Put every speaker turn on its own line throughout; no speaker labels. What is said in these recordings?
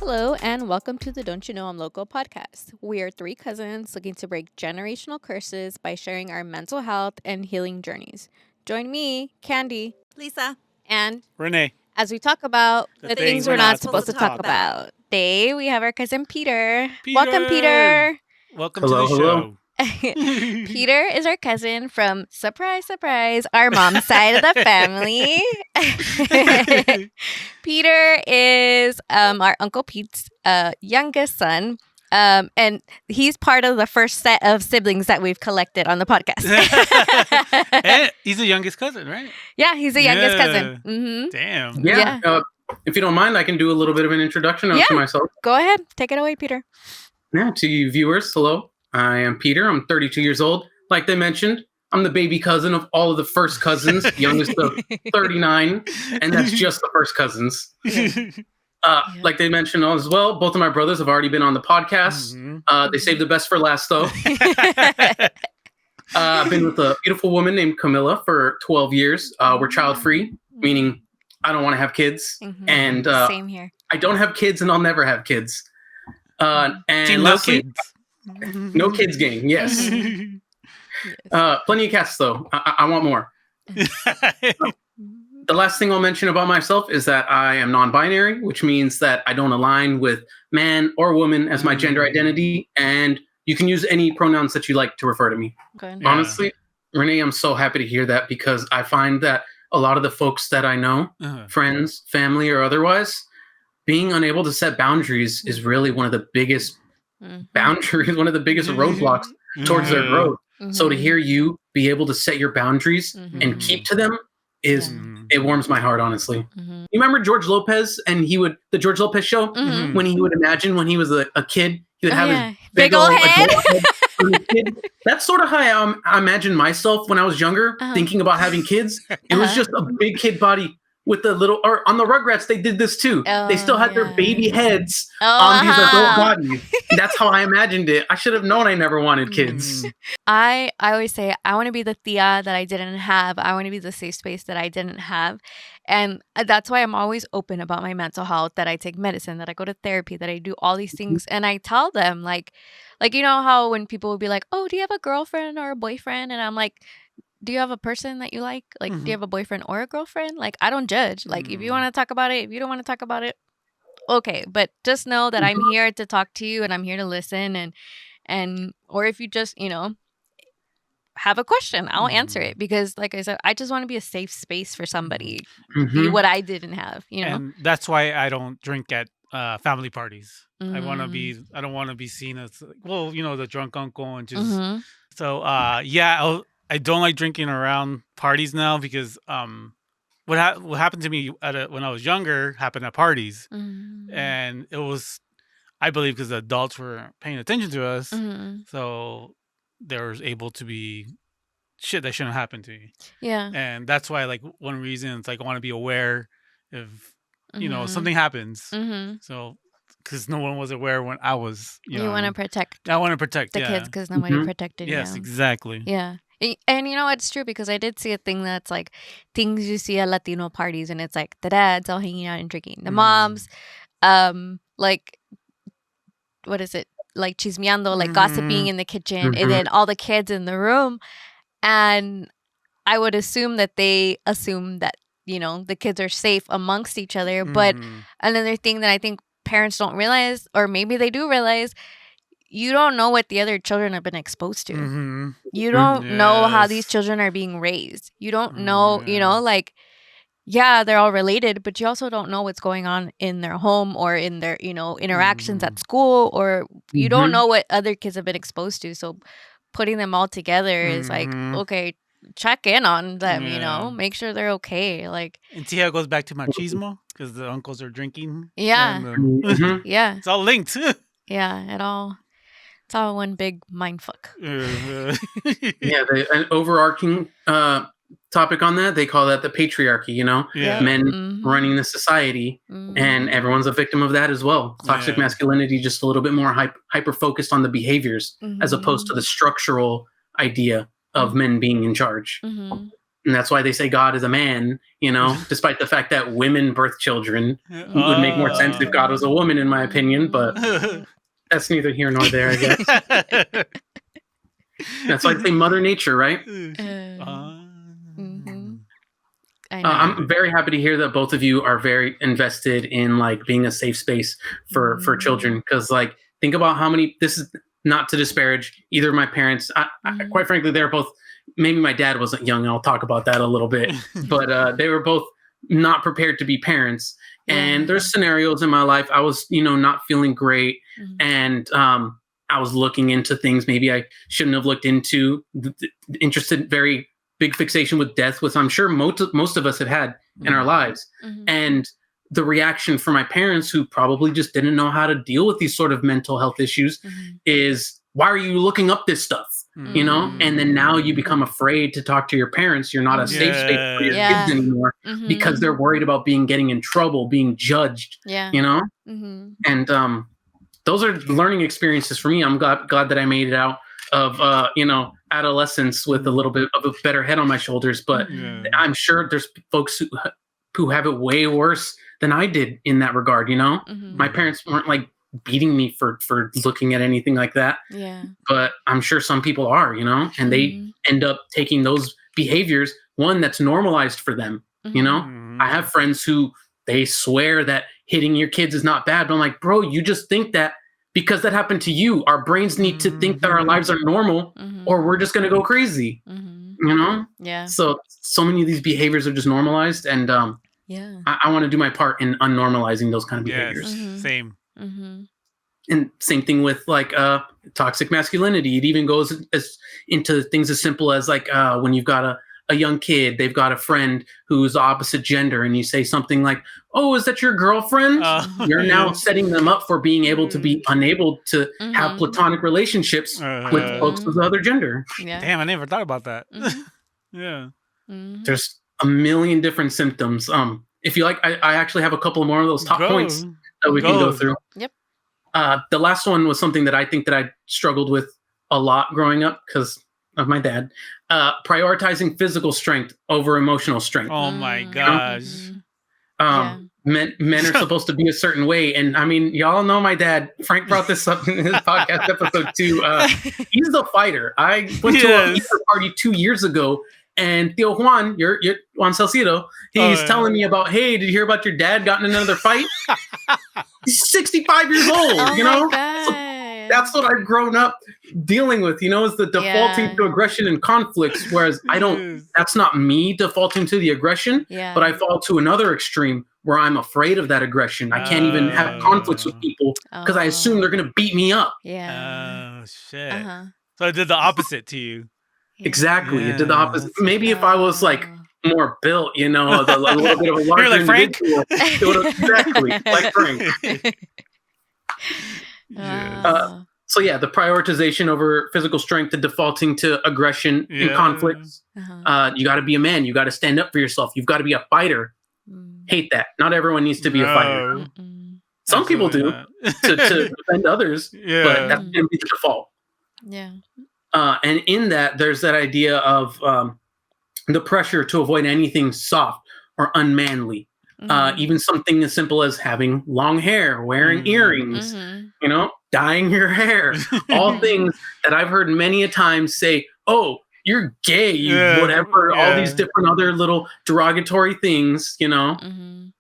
Hello, and welcome to the Don't You Know I'm Loco podcast. We are three cousins looking to break generational curses by sharing our mental health and healing journeys. Join me, Candy,
Lisa,
and
Renee,
as we talk about
the
things we're not supposed to talk about. Today, we have our cousin Peter. Welcome, Peter.
Welcome
Hello,
to the
hello.
show.
Peter is our cousin from, surprise, surprise, our mom's side of the family. Peter is our Uncle Pete's youngest son. And he's part of the first set of siblings that we've collected on the podcast.
And he's the youngest cousin, right?
Yeah, he's the youngest cousin. Mm-hmm.
Damn.
Yeah.
If you don't mind, I can do a little bit of an introduction to myself.
Go ahead. Take it away, Peter.
Yeah, to you viewers, hello. I am Peter. I'm 32 years old. Like they mentioned, I'm the baby cousin of all of the first cousins, youngest of 39, and that's just the first cousins. Like they mentioned as well, both of my brothers have already been on the podcast.
Mm-hmm.
They saved the best for last, though. I've been with a beautiful woman named Camilla for 12 years. We're child-free, meaning I don't want to have kids.
Mm-hmm.
And
Same here.
I don't have kids, and I'll never have kids. And
Team
lastly,
kids.
no kids gang, yes. Plenty of cats, though. I want more. The last thing I'll mention about myself is that I am non-binary, which means that I don't align with man or woman as my gender identity, and you can use any pronouns that you like to refer to me.
Good.
Yeah.
Honestly, Renee, I'm so happy to hear that because I find that a lot of the folks that I know, friends, family, or otherwise, being unable to set boundaries is really one of the biggest boundaries, one of the biggest roadblocks towards their growth. So to hear you be able to set your boundaries and keep to them it warms my heart, honestly. You remember George Lopez and the George Lopez show when he would imagine when he was a kid, he would have his
big old head.
On his kid. That's sort of how I imagined myself when I was younger, thinking about having kids. It was just a big kid body with the little, or on the Rugrats, they did this too. They still had their baby heads on these adult bodies. That's how I imagined it. I should have known I never wanted kids.
I always say I want to be the Thea that I didn't have. I want to be the safe space that I didn't have. And that's why I'm always open about my mental health, that I take medicine, that I go to therapy, that I do all these things. And I tell them, like, you know how when people will be like, oh, do you have a girlfriend or a boyfriend? And I'm like, do you have a person that you like? Like, do you have a boyfriend or a girlfriend? Like, I don't judge. Like, if you want to talk about it, if you don't want to talk about it, okay. But just know that I'm here to talk to you and I'm here to listen. And or if you just, have a question, I'll answer it. Because like I said, I just want to be a safe space for somebody. Be what I didn't have,
And that's why I don't drink at family parties. I don't want to be seen as, the drunk uncle and just, so, I don't like drinking around parties now because what happened to me when I was younger happened at parties. And it was, I believe, because the adults were paying attention to us. So there was able to be shit that shouldn't happen to me. Yeah. And that's why, like, one reason it's like I want to be aware if, something happens. So, because no one was aware when I was,
you want to protect.
I want to protect
the kids because nobody protected you.
Yes, exactly.
Yeah. And it's true because I did see a thing that's like things you see at Latino parties, and it's like the dads all hanging out and drinking, the moms, like, what is it? Like chismeando, like gossiping in the kitchen, and then all the kids in the room. And I would assume that they assume that, the kids are safe amongst each other. But another thing that I think parents don't realize, or maybe they do realize, you don't know what the other children have been exposed to. You don't know how these children are being raised. You don't know, like, yeah, they're all related, but you also don't know what's going on in their home or in their, interactions at school, or you don't know what other kids have been exposed to. So putting them all together is like, okay, check in on them, make sure they're okay. Like,
and see how it goes back to machismo because the uncles are drinking.
Yeah.
And,
yeah.
It's all linked.
Yeah, it's all one big mindfuck.
An overarching topic on that, they call that the patriarchy, men running the society, and everyone's a victim of that as well. Toxic masculinity, just a little bit more hyper focused on the behaviors as opposed to the structural idea of men being in charge. And that's why they say God is a man, despite the fact that women birth children. It would make more sense if God was a woman, in my opinion, but that's neither here nor there, I guess. That's why they say Mother Nature, right? I'm very happy to hear that both of you are very invested in like being a safe space for children. Because like, think about how many. This is not to disparage either of my parents. Quite frankly, they're both. Maybe my dad wasn't young. I'll talk about that a little bit. But they were both not prepared to be parents. And there's scenarios in my life I was, not feeling great, and I was looking into things maybe I shouldn't have looked into. Interested, very big fixation with death, which I'm sure most of us have had in our lives. And the reaction from my parents, who probably just didn't know how to deal with these sort of mental health issues, is, why are you looking up this stuff? And then now you become afraid to talk to your parents. You're not a safe space for your kids anymore because they're worried about getting in trouble, being judged, and those are learning experiences for me. I'm glad that I made it out of adolescence with a little bit of a better head on my shoulders, but I'm sure there's folks who have it way worse than I did in that regard. My parents weren't like beating me for looking at anything like that, but I'm sure some people are, and they end up taking those behaviors, one that's normalized for them. I have friends who they swear that hitting your kids is not bad, but I'm like, bro, you just think that because that happened to you. Our brains need to think that our lives are normal, or we're just going to go crazy, so many of these behaviors are just normalized, and I want to do my part in unnormalizing those kind of behaviors.
Same.
And same thing with like toxic masculinity. It even goes into things as simple as like when you've got a young kid, they've got a friend who's opposite gender, and you say something like, "Oh, is that your girlfriend?" You're now setting them up for being able to be unable to have platonic relationships with folks of the other gender.
Damn, I never thought about that.
There's a million different symptoms. If you like, I actually have a couple more of those top points that we can go through.
Yep.
The last one was something that I think that I struggled with a lot growing up because of my dad. Prioritizing physical strength over emotional strength.
Oh my gosh.
Men are supposed to be a certain way. And I mean, y'all know my dad. Frank brought this up in his podcast episode too. He's the fighter. I went to a Easter party 2 years ago, and Tio Juan, your Juan Salcido, he's telling me about, hey, did you hear about your dad got in another fight? He's 65 years old, So that's what I've grown up dealing with, is the defaulting to aggression and conflicts, whereas that's not me defaulting to the aggression, but I fall to another extreme where I'm afraid of that aggression. I can't even have conflicts with people because I assume they're going to beat me up.
Oh, shit. So it did the opposite to you.
Exactly. It did the opposite. Maybe if I was like more built, a little bit of a larger
You're like Frank?
Exactly, like Frank. So the prioritization over physical strength, the defaulting to aggression in conflicts. You got to be a man. You got to stand up for yourself. You've got to be a fighter. Hate that. Not everyone needs to be a fighter. Some people do to defend others, but that's going to be the default. And in that, there's that idea of the pressure to avoid anything soft or unmanly. Even something as simple as having long hair, wearing earrings, dyeing your hair, all things that I've heard many a time say, "Oh, you're gay," whatever, all these different other little derogatory things, and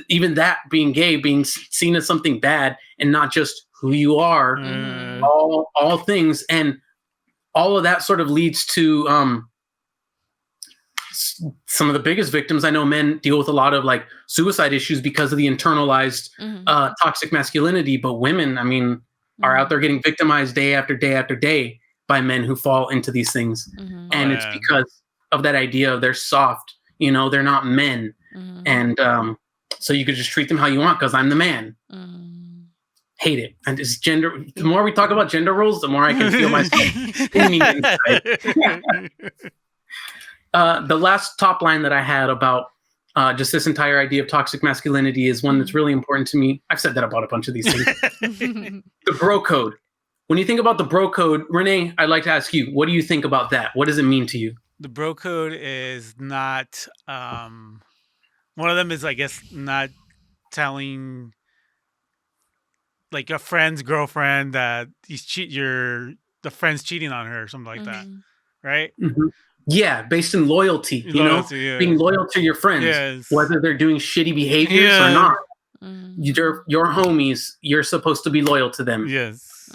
even that being gay, being seen as something bad and not just who you are, all things, and all of that sort of leads to some of the biggest victims. I know men deal with a lot of like suicide issues because of the internalized toxic masculinity, but women, I mean, are out there getting victimized day after day after day by men who fall into these things. And it's because of that idea of they're soft, they're not men. And so you could just treat them how you want because I'm the man. Hate it. And it's gender. The more we talk about gender roles, the more I can feel myself spinning inside. The last top line that I had about just this entire idea of toxic masculinity is one that's really important to me. I've said that about a bunch of these things. The bro code. When you think about the bro code, Renee, I'd like to ask you, what do you think about that? What does it mean to you?
The bro code is not. One of them is, I guess, not telling like a friend's girlfriend that the friend's cheating on her or something like that, right?
Mm-hmm. Yeah, based in loyalty,
Loyalty, yeah.
being loyal to your friends,
yes.
whether they're doing shitty behaviors or not. Your homies, you're supposed to be loyal to them.
Yes.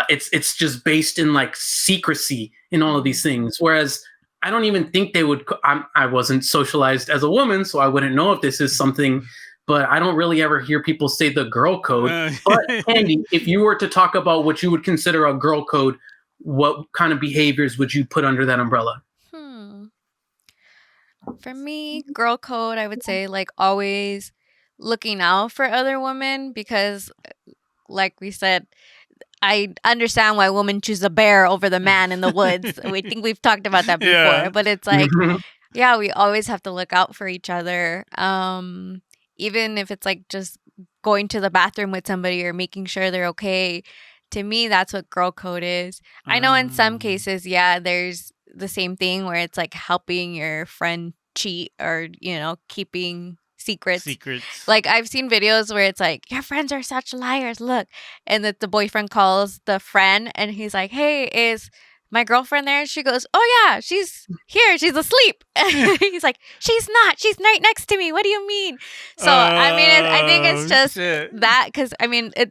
It's just based in like secrecy in all of these things. Whereas I don't even think they would. I wasn't socialized as a woman, so I wouldn't know if this is something. But I don't really ever hear people say the girl code. But Andy, if you were to talk about what you would consider a girl code, what kind of behaviors would you put under that umbrella?
For me, girl code, I would say like always looking out for other women because, like we said, I understand why women choose a bear over the man in the woods. We think we've talked about that before, but it's like, yeah, we always have to look out for each other. Even if it's like just going to the bathroom with somebody or making sure they're okay. To me, that's what girl code is. I know in some cases, yeah, there's the same thing where it's like helping your friend cheat or, keeping secrets. Like I've seen videos where it's like, your friends are such liars, look. And that the boyfriend calls the friend and he's like, hey, is my girlfriend there? She goes, oh yeah, she's here. She's asleep. He's like, she's not. She's right next to me. What do you mean? So, I think it's just that because,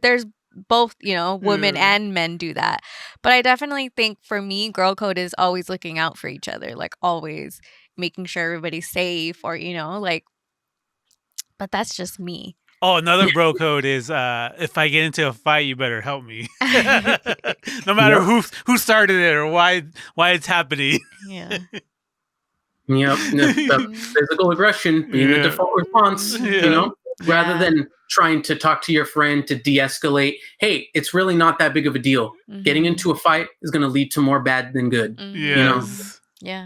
there's both, women and men do that. But I definitely think for me, girl code is always looking out for each other, like always making sure everybody's safe or, but that's just me.
Oh, another bro code is if I get into a fight, you better help me. No matter who started it or why it's happening.
Yeah.
Yep. The physical aggression being the default response, rather than trying to talk to your friend to de-escalate. Hey, it's really not that big of a deal. Getting into a fight is going to lead to more bad than good.
Yeah.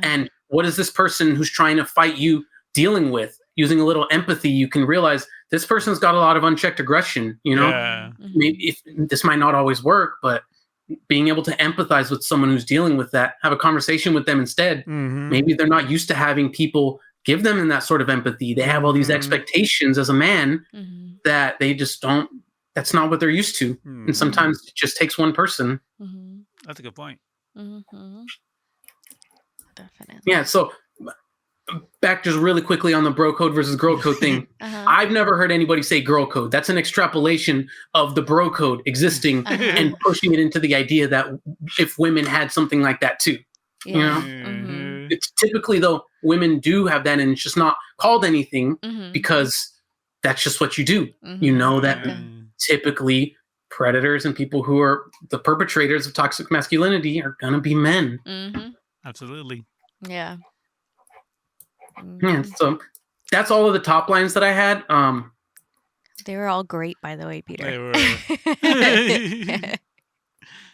And what is this person who's trying to fight you dealing with? Using a little empathy, you can realize this person's got a lot of unchecked aggression. Maybe if this might not always work, but being able to empathize with someone who's dealing with that, have a conversation with them instead. Maybe they're not used to having people give them that sort of empathy. They have all these expectations as a man that they just don't. That's not what they're used to. And sometimes it just takes one person.
That's a good point.
Definitely.
Yeah. So back just really quickly on the bro code versus girl code thing. I've never heard anybody say girl code. That's an extrapolation of the bro code existing and pushing it into the idea that if women had something like that too. It's typically, though, women do have that and it's just not called anything because that's just what you do. You know that typically predators and people who are the perpetrators of toxic masculinity are going to be men.
Absolutely.
Yeah.
Yeah, so that's all of the top lines that I had.
They were all great, by the way, Peter.
They were.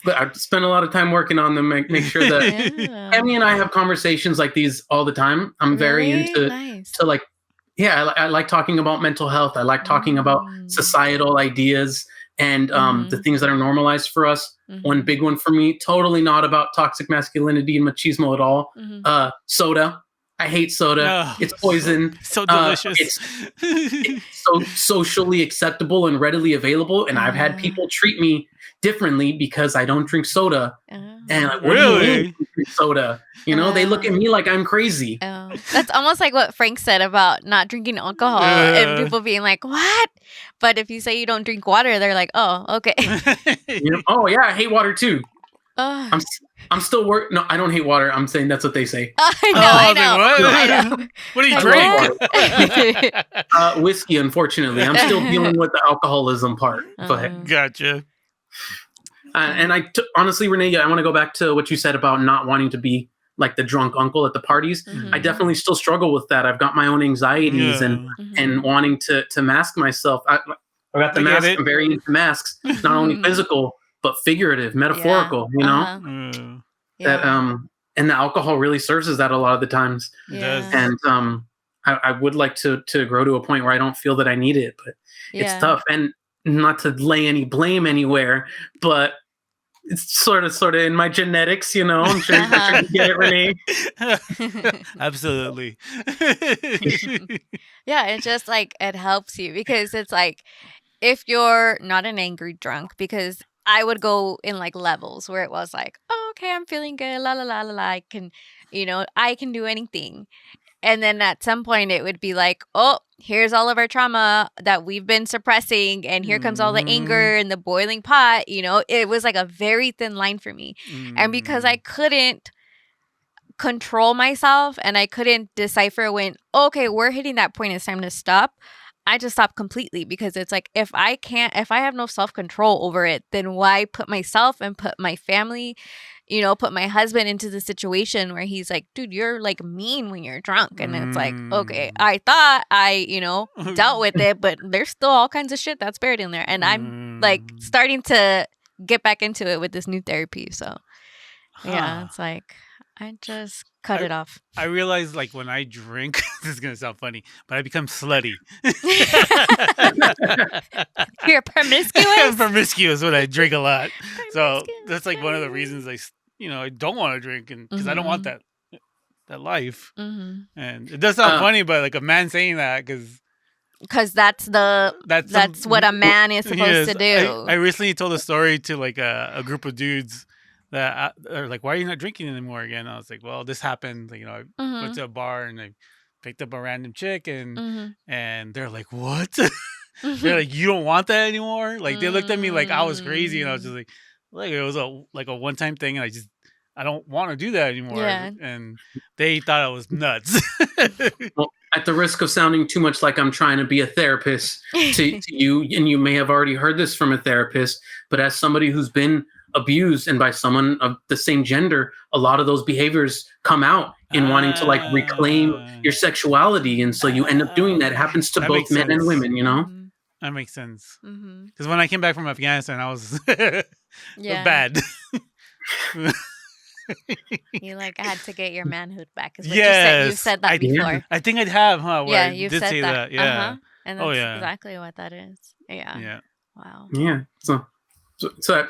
But I've spent a lot of time working on them, make sure that Emmy and I have conversations like these all the time. I'm very into like, I like talking about mental health. I like talking about societal ideas and the things that are normalized for us. One big one for me, totally not about toxic masculinity and machismo at all. Soda. I hate soda. It's poison.
So delicious.
It's so socially acceptable and readily available. And I've had people treat me differently because I don't drink soda. And like, what do you mean you drink soda? They look at me like I'm crazy.
That's almost like what Frank said about not drinking alcohol and people being like, what? But if you say you don't drink water, they're like, oh, okay.
Oh, yeah, I hate water too. I'm still working. No, I don't hate water. I'm saying that's what they say.
I know.
What do you drink?
Whiskey, unfortunately. I'm still dealing with the alcoholism part. But
Gotcha.
And honestly, Renee, I want to go back to what you said about not wanting to be like the drunk uncle at the parties. I definitely still struggle with that. I've got my own anxieties and wanting to mask myself. I got the mask. I'm very into masks, not only physical, but figurative, metaphorical, that and the alcohol really serves as that a lot of the times.
It does.
And I would like to grow to a point where I don't feel that I need it, but it's tough. And not to lay any blame anywhere, but it's sort of in my genetics, you know. I'm sure, I'm sure you get it, Renee.
Absolutely.
Yeah, it's just like it helps you because it's like if you're not an angry drunk, because I would go in like levels where it was like, oh, okay, I'm feeling good, la la la la la, I can, I can do anything. And then at some point it would be like, oh, here's all of our trauma that we've been suppressing, and here comes all the anger and the boiling pot. It was like a very thin line for me. And because I couldn't control myself and I couldn't decipher when, okay, we're hitting that point, it's time to stop, I just stopped completely, because it's like if I have no self-control over it, then why put myself and put my family, put my husband into the situation where he's like, dude, you're like mean when you're drunk. And it's like, okay, I thought I, dealt with it, but there's still all kinds of shit that's buried in there. And I'm like starting to get back into it with this new therapy. So yeah, it's like I just cut it off.
I realize, like, when I drink, this is gonna sound funny, but I become slutty.
You're promiscuous?
I'm promiscuous when I drink a lot. So that's like one of the reasons I don't want to drink, and because I don't want that life. And it does sound funny, but like a man saying that, because
that's what a man is supposed to do.
I recently told a story to like a group of dudes that are like, why are you not drinking anymore again? I was like, well, this happened. Like, I went to a bar and I picked up a random chick, and they're like, what? They're like, you don't want that anymore? Like, they looked at me like I was crazy, and I was just like it was a one-time thing, and I don't want to do that anymore.
Yeah.
And they thought I was nuts.
Well, at the risk of sounding too much like I'm trying to be a therapist to you, and you may have already heard this from a therapist, but as somebody who's been abused and by someone of the same gender, a lot of those behaviors come out in wanting to like reclaim your sexuality, and so you end up doing that. It happens to both men and women, you know.
That makes sense. Because when I came back from Afghanistan, I was bad.
You like had to get your manhood back. Is what you said that before.
I think I'd have, huh?
Yeah, you
did
said
say that. Yeah.
And that's exactly what that is. Yeah.
Yeah.
Wow.
Yeah. So I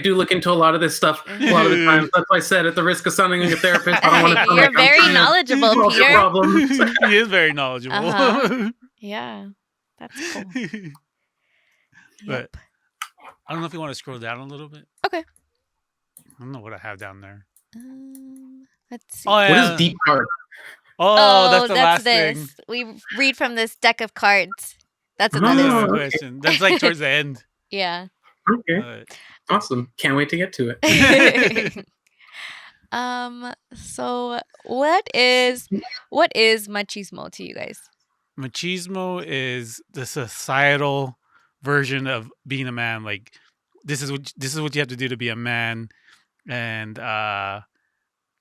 do look into a lot of this stuff a lot of the times. That's why I said, at the risk of sounding like a therapist, I don't want to sound
You're very knowledgeable, Peter.
He is very knowledgeable.
Yeah, that's cool.
But I don't know if you want to scroll down a little bit.
Okay.
I don't know what I have down there.
Let's see.
Oh, yeah. What is deep card?
Oh, that's the last thing.
We read from this deck of cards. That's another
question. That's like towards the end.
Yeah.
Okay. Awesome. Can't wait to get to it.
So what is machismo to you guys?
Machismo is the societal version of being a man. Like, this is what you have to do to be a man, and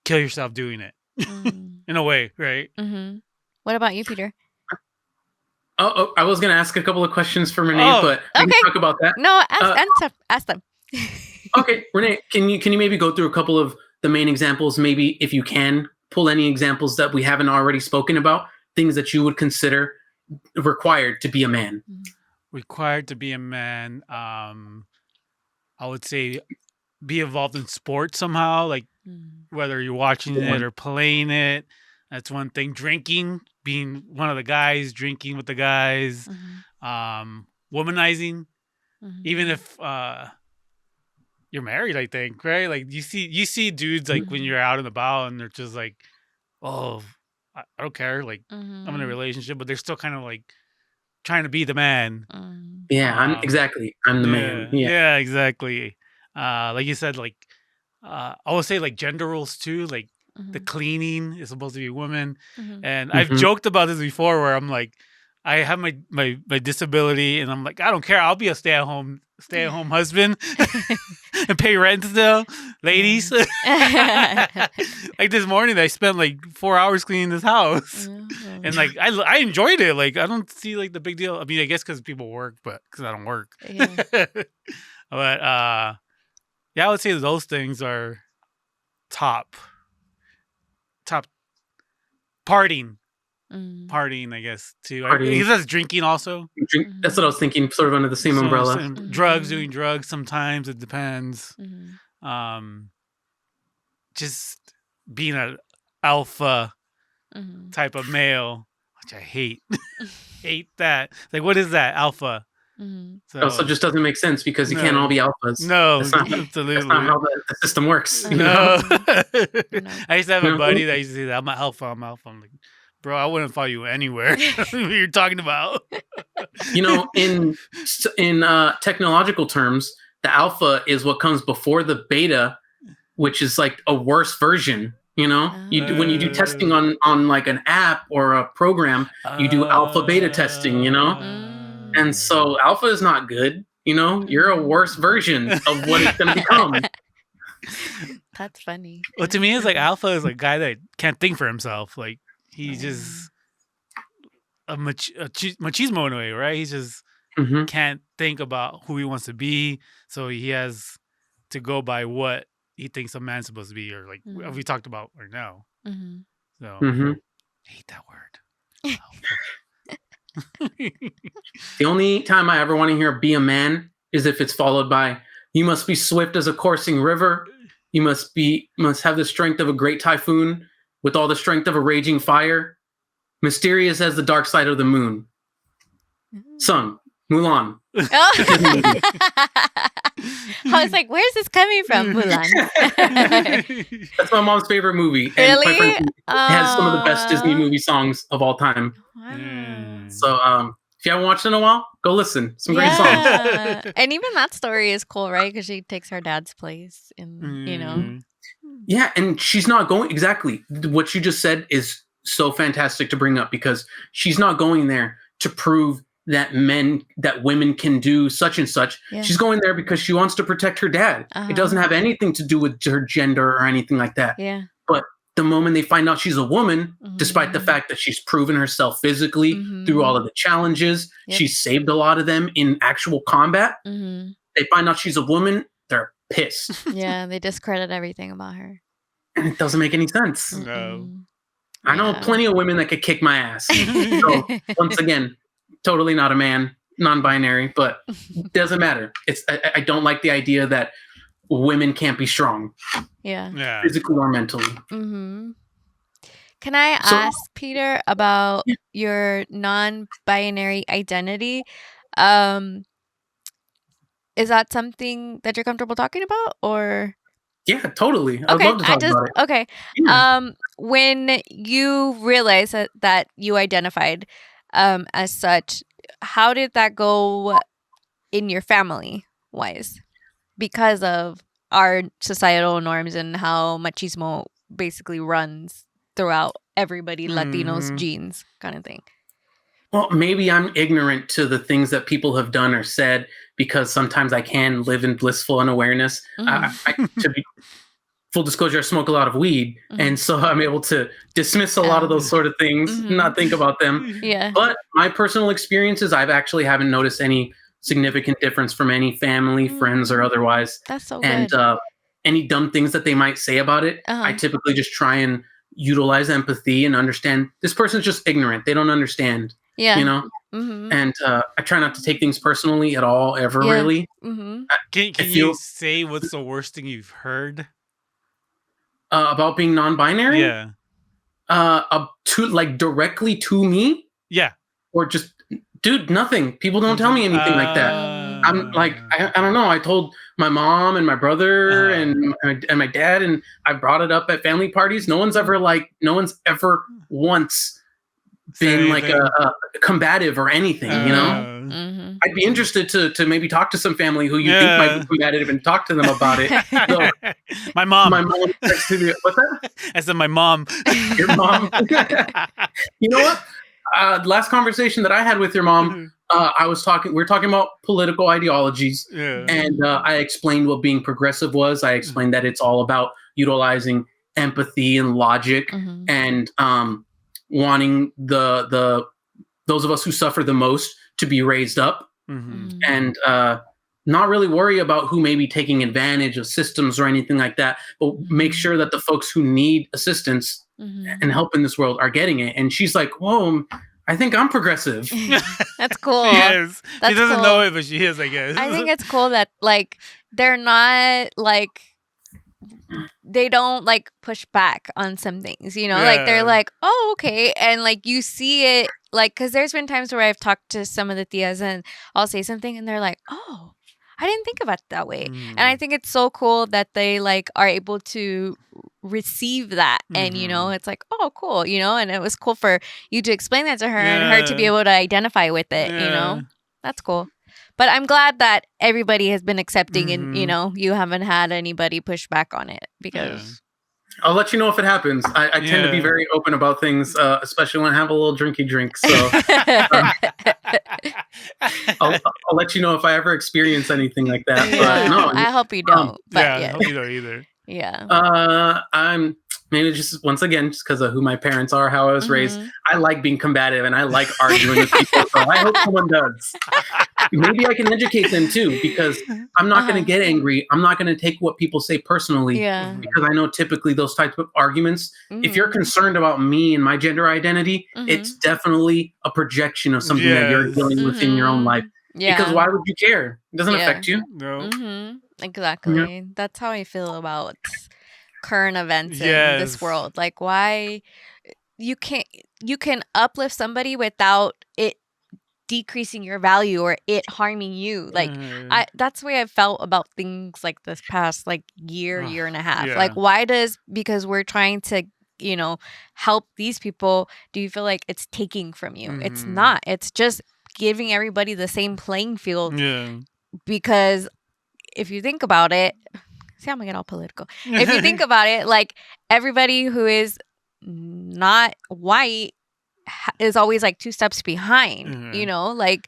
kill yourself doing it. In a way, right?
What about you, Peter?
Oh, I was going to ask a couple of questions for Renee, but we can talk about that.
No, ask them.
Okay, Renee, can you maybe go through a couple of the main examples? Maybe if you can pull any examples that we haven't already spoken about, things that you would consider required to be a man.
Required to be a man. I would say be involved in sports somehow, like whether you're watching it or playing it. That's one thing. Drinking, being one of the guys, drinking with the guys. Womanizing, even if you're married, I think, right? Like you see dudes like when you're out and about, and they're just like, oh, I don't care. Like I'm in a relationship, but they're still kind of like trying to be the man.
Yeah, I'm the man.
Yeah, exactly. Like you said, like I would say like gender roles too. Like the cleaning is supposed to be a woman, and I've joked about this before, where I'm like, I have my disability, and I'm like, I don't care. I'll be a stay at home husband and pay rent still, ladies. Like this morning, I spent like 4 hours cleaning this house, and like I enjoyed it. Like I don't see like the big deal. I mean, I guess because people work, but because I don't work. But yeah, I would say those things are top. Partying. partying, I guess, too.
Partying.
He says drinking also.
That's what I was thinking, sort of under the same umbrella.
Drugs, doing drugs sometimes, it depends. Just being an alpha type of male, which I hate. Hate that. Like, what is that? Alpha.
So it just doesn't make sense because you can't all be alphas.
No,
absolutely. That's not how the system works.
No. I used to have a buddy that used to say that I'm an alpha. I'm like, bro, I wouldn't follow you anywhere. What you're talking about?
In technological terms, the alpha is what comes before the beta, which is like a worse version. When you do testing on like an app or a program, you do alpha beta testing. And so alpha is not good. You're a worse version of what it's going to become.
That's funny.
Well, to me, it's like alpha is like a guy that can't think for himself. Like he's just a machismo in a way, right? He just can't think about who he wants to be, so he has to go by what he thinks a man's supposed to be, or like we talked about right now. So I hate that word.
The only time I ever want to hear "be a man" is if it's followed by "you must be swift as a coursing river, you must have the strength of a great typhoon, with all the strength of a raging fire, mysterious as the dark side of the moon." Sung, Mulan.
Oh. I was like, where's this coming from, Mulan?
That's my mom's favorite movie.
Really?
And quite frankly, it has some of the best Disney movie songs of all time.
Wow.
So if you haven't watched it in a while, go listen. Some great songs.
And even that story is cool, right? Because she takes her dad's place and,
Yeah, and she's not going... Exactly. What you just said is so fantastic to bring up, because she's not going there to prove that women can do such and such. Yeah. She's going there because she wants to protect her dad. It doesn't have anything to do with her gender or anything like that.
Yeah.
But the moment they find out she's a woman, despite the fact that she's proven herself physically through all of the challenges, she's saved a lot of them in actual combat. They find out she's a woman, they're pissed.
Yeah, they discredit everything about her.
And it doesn't make any sense.
No.
I know plenty of women that could kick my ass. So, once again, totally not a man, non-binary, but doesn't matter. I don't like the idea that women can't be strong.
Yeah.
Physically or mentally.
Can I ask, Peter, about your non-binary identity? Is that something that you're comfortable talking about, or?
Yeah, totally. I'd love to talk about it.
Okay. Yeah. When you realized that you identified as such, how did that go in your family wise, because of our societal norms and how machismo basically runs throughout everybody Latino's genes, kind of thing?
Well, maybe I'm ignorant to the things that people have done or said, because sometimes I can live in blissful unawareness. To be full disclosure, I smoke a lot of weed, and so I'm able to dismiss a lot of those sort of things, not think about them.
Yeah.
But my personal experiences, haven't noticed any significant difference from any family, friends, or otherwise.
That's so good.
And any dumb things that they might say about it, I typically just try and utilize empathy and understand this person's just ignorant. They don't understand.
Yeah.
And I try not to take things personally at all, ever, really.
Can you say what's the worst thing you've heard?
About being non-binary?
Yeah.
Directly to me?
Yeah.
Or just, dude, nothing. People don't tell me anything like that. I'm like, I don't know. I told my mom and my brother and my dad, and I brought it up at family parties. No one's ever once been like a combative or anything, I'd be interested to maybe talk to some family who you think might be combative and talk to them about it. So,
my mom
texted me. What's that?
I said my mom.
Your mom. You know what? Last conversation that I had with your mom, we were talking about political ideologies, and I explained what being progressive was. I explained that it's all about utilizing empathy and logic, and wanting the those of us who suffer the most to be raised up. And not really worry about who may be taking advantage of systems or anything like that, but make sure that the folks who need assistance and help in this world are getting it. And she's like, whoa, I think I'm progressive.
That's cool.
She is.
That's
she doesn't
cool.
know it, but she is, I guess.
I think it's cool that like they're not like they don't like push back on some things, you know, like they're like, oh, okay. And like you see it like, because there's been times where I've talked to some of the tias and I'll say something and they're like, oh, I didn't think about it that way. And I think it's so cool that they like are able to receive that. And, you know, it's like, oh, cool, you know, and it was cool for you to explain that to her and her to be able to identify with it, you know, that's cool. But I'm glad that everybody has been accepting and, you know, you haven't had anybody push back on it because...
I'll let you know if it happens. I tend to be very open about things, especially when I have a little drinky drink. So I'll let you know if I ever experience anything like that. But no,
I hope you don't. But
I hope you don't either.
Yeah.
I'm maybe just once again, just because of who my parents are, how I was raised, I like being combative and I like arguing with people. So I hope someone does. Maybe I can educate them too, because I'm not going to get angry. I'm not going to take what people say personally, because I know typically those types of arguments, if you're concerned about me and my gender identity, it's definitely a projection of something that you're dealing with in your own life. Because why would you care? It doesn't affect you.
No.
Exactly. Yeah. That's how I feel about current events in this world. Like, why you can uplift somebody without it decreasing your value or it harming you. Like that's the way I've felt about things like this past like year and a half. Like because we're trying to, you know, help these people, do you feel like it's taking from you? It's not. It's just giving everybody the same playing field. Because if you think about it, see, I'm gonna get all political. If you think about it, like everybody who is not white is always like 2 steps behind, you know, like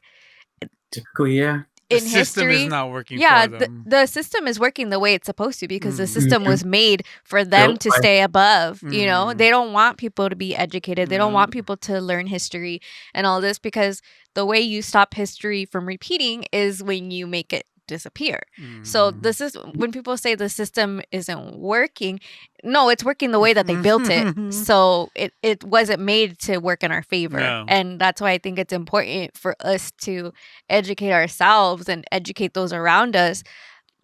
typically,
in
the system
history
is not working for them.
The system is working the way it's supposed to because the system was made for them to stay above, you know. They don't want people to be educated. They don't want people to learn history and all this, because the way you stop history from repeating is when you make it disappear. So this is when people say the system isn't working, no, it's working the way that they built it. So it wasn't made to work in our favor. And that's why I think it's important for us to educate ourselves and educate those around us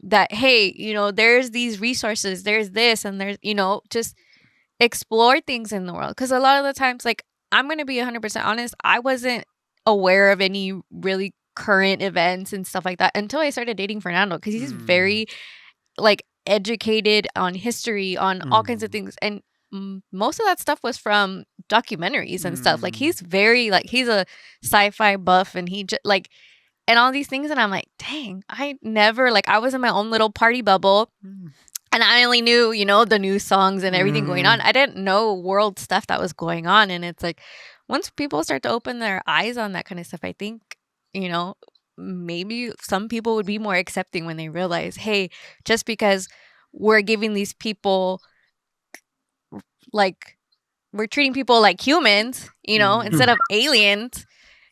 that, hey, you know, there's these resources, there's this, and there's, you know, just explore things in the world. Because a lot of the times, like, I'm going to be 100% honest, I wasn't aware of any really current events and stuff like that until I started dating Fernando, because he's very like educated on history, on all kinds of things, and most of that stuff was from documentaries and stuff. Like he's very like, he's a sci-fi buff, and he just like, and all these things, and I'm like, dang, I never, like, I was in my own little party bubble and I only knew, you know, the new songs and everything going on. I didn't know world stuff that was going on. And it's like, once people start to open their eyes on that kind of stuff, I think, you know, maybe some people would be more accepting when they realize, hey, just because we're giving these people, like, we're treating people like humans, you know, instead of aliens,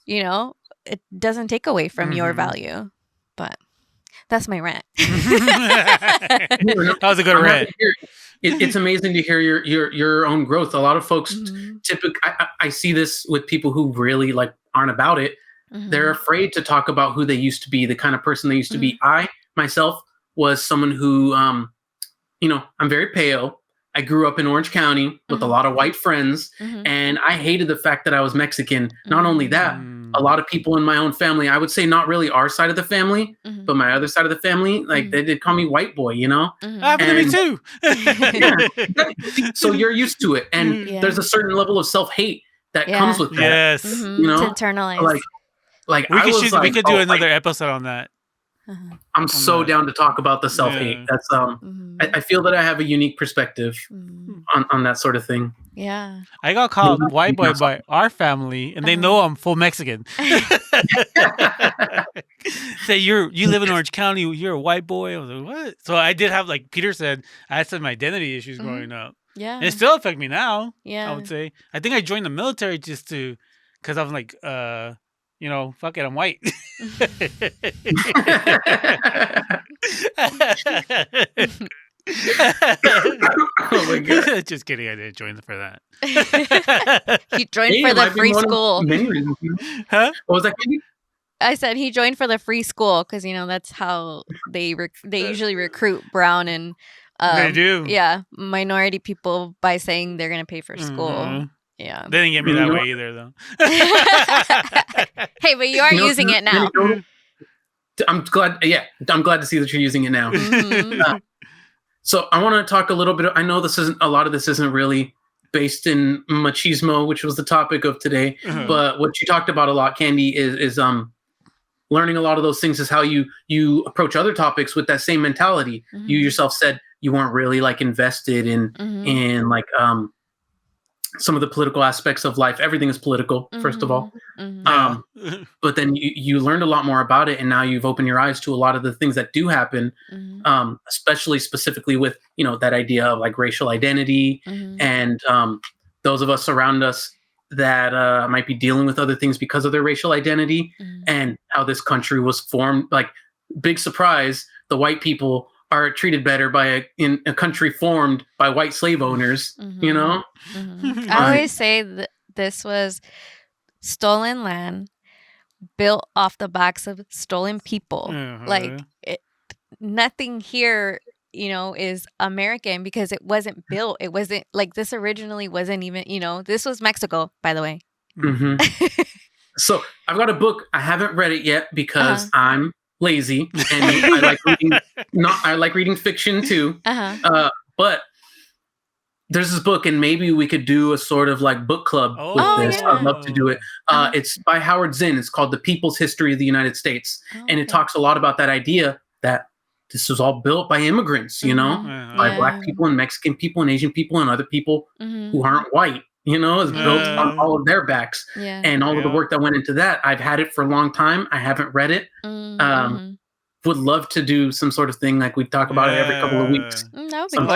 you know, it doesn't take away from your value. But that's my rant.
That was a good rant.
It's amazing to hear your own growth. A lot of folks typically, I see this with people who really like aren't about it. They're afraid to talk about who they used to be, the kind of person they used to be. I myself was someone who, you know, I'm very pale. I grew up in Orange County with a lot of white friends, and I hated the fact that I was Mexican. Not only that, a lot of people in my own family, I would say not really our side of the family, but my other side of the family, like they did call me white boy, you know?
Happened to me
too. So you're used to it. And there's a certain level of self-hate that comes with that.
Yes.
You know?
To internalize.
Like
we could do another episode on that.
I'm so down to talk about the self-hate. That's I feel that I have a unique perspective on that sort of thing.
Yeah.
I got called white boy by our family, and they know I'm full Mexican. Say you live in Orange County, you're a white boy. I was like, what? So I did have, like Peter said, I had some identity issues growing up.
Yeah.
And it still affects me now.
Yeah.
I would say. I think I joined the military just because I was like fuck it, I'm white.
Oh my god!
Just kidding. I didn't join for that.
He joined for the free school.
Many reasons.
Huh?
What was that?
I said he joined for the free school because that's how they usually recruit brown and
they do.
Yeah, minority people by saying they're gonna pay for school. Yeah,
they didn't get me that way either, though.
Hey, but you are using it now.
I'm glad. Yeah, I'm glad to see that you're using it now. So I want to talk a little bit. I know a lot of this isn't really based in machismo, which was the topic of today. But what you talked about a lot, Candy, is learning a lot of those things is how you approach other topics with that same mentality. You yourself said you weren't really like invested in like some of the political aspects of life. Everything is political, first of all. But then you learned a lot more about it, and now you've opened your eyes to a lot of the things that do happen, especially specifically with that idea of like racial identity and those of us around us that might be dealing with other things because of their racial identity, and how this country was formed. Like, big surprise, the white people are treated better in a country formed by white slave owners. I
always say that this was stolen land built off the backs of stolen people. Like, nothing here is American because it wasn't built. It wasn't like this originally wasn't even, this was Mexico, by the way.
So I've got a book. I haven't read it yet because I'm lazy and I like reading. I like reading fiction too. But there's this book, and maybe we could do a sort of like book club with this. Yeah. I'd love to do it. It's by Howard Zinn. It's called The People's History of the United States, and it talks a lot about that idea that this was all built by immigrants, by Black people and Mexican people and Asian people and other people who aren't white. It's built on all of their backs, and all of the work that went into that. I've had it for a long time. I haven't read it. Would love to do some sort of thing like we talk about it every couple of weeks.
That would be cool.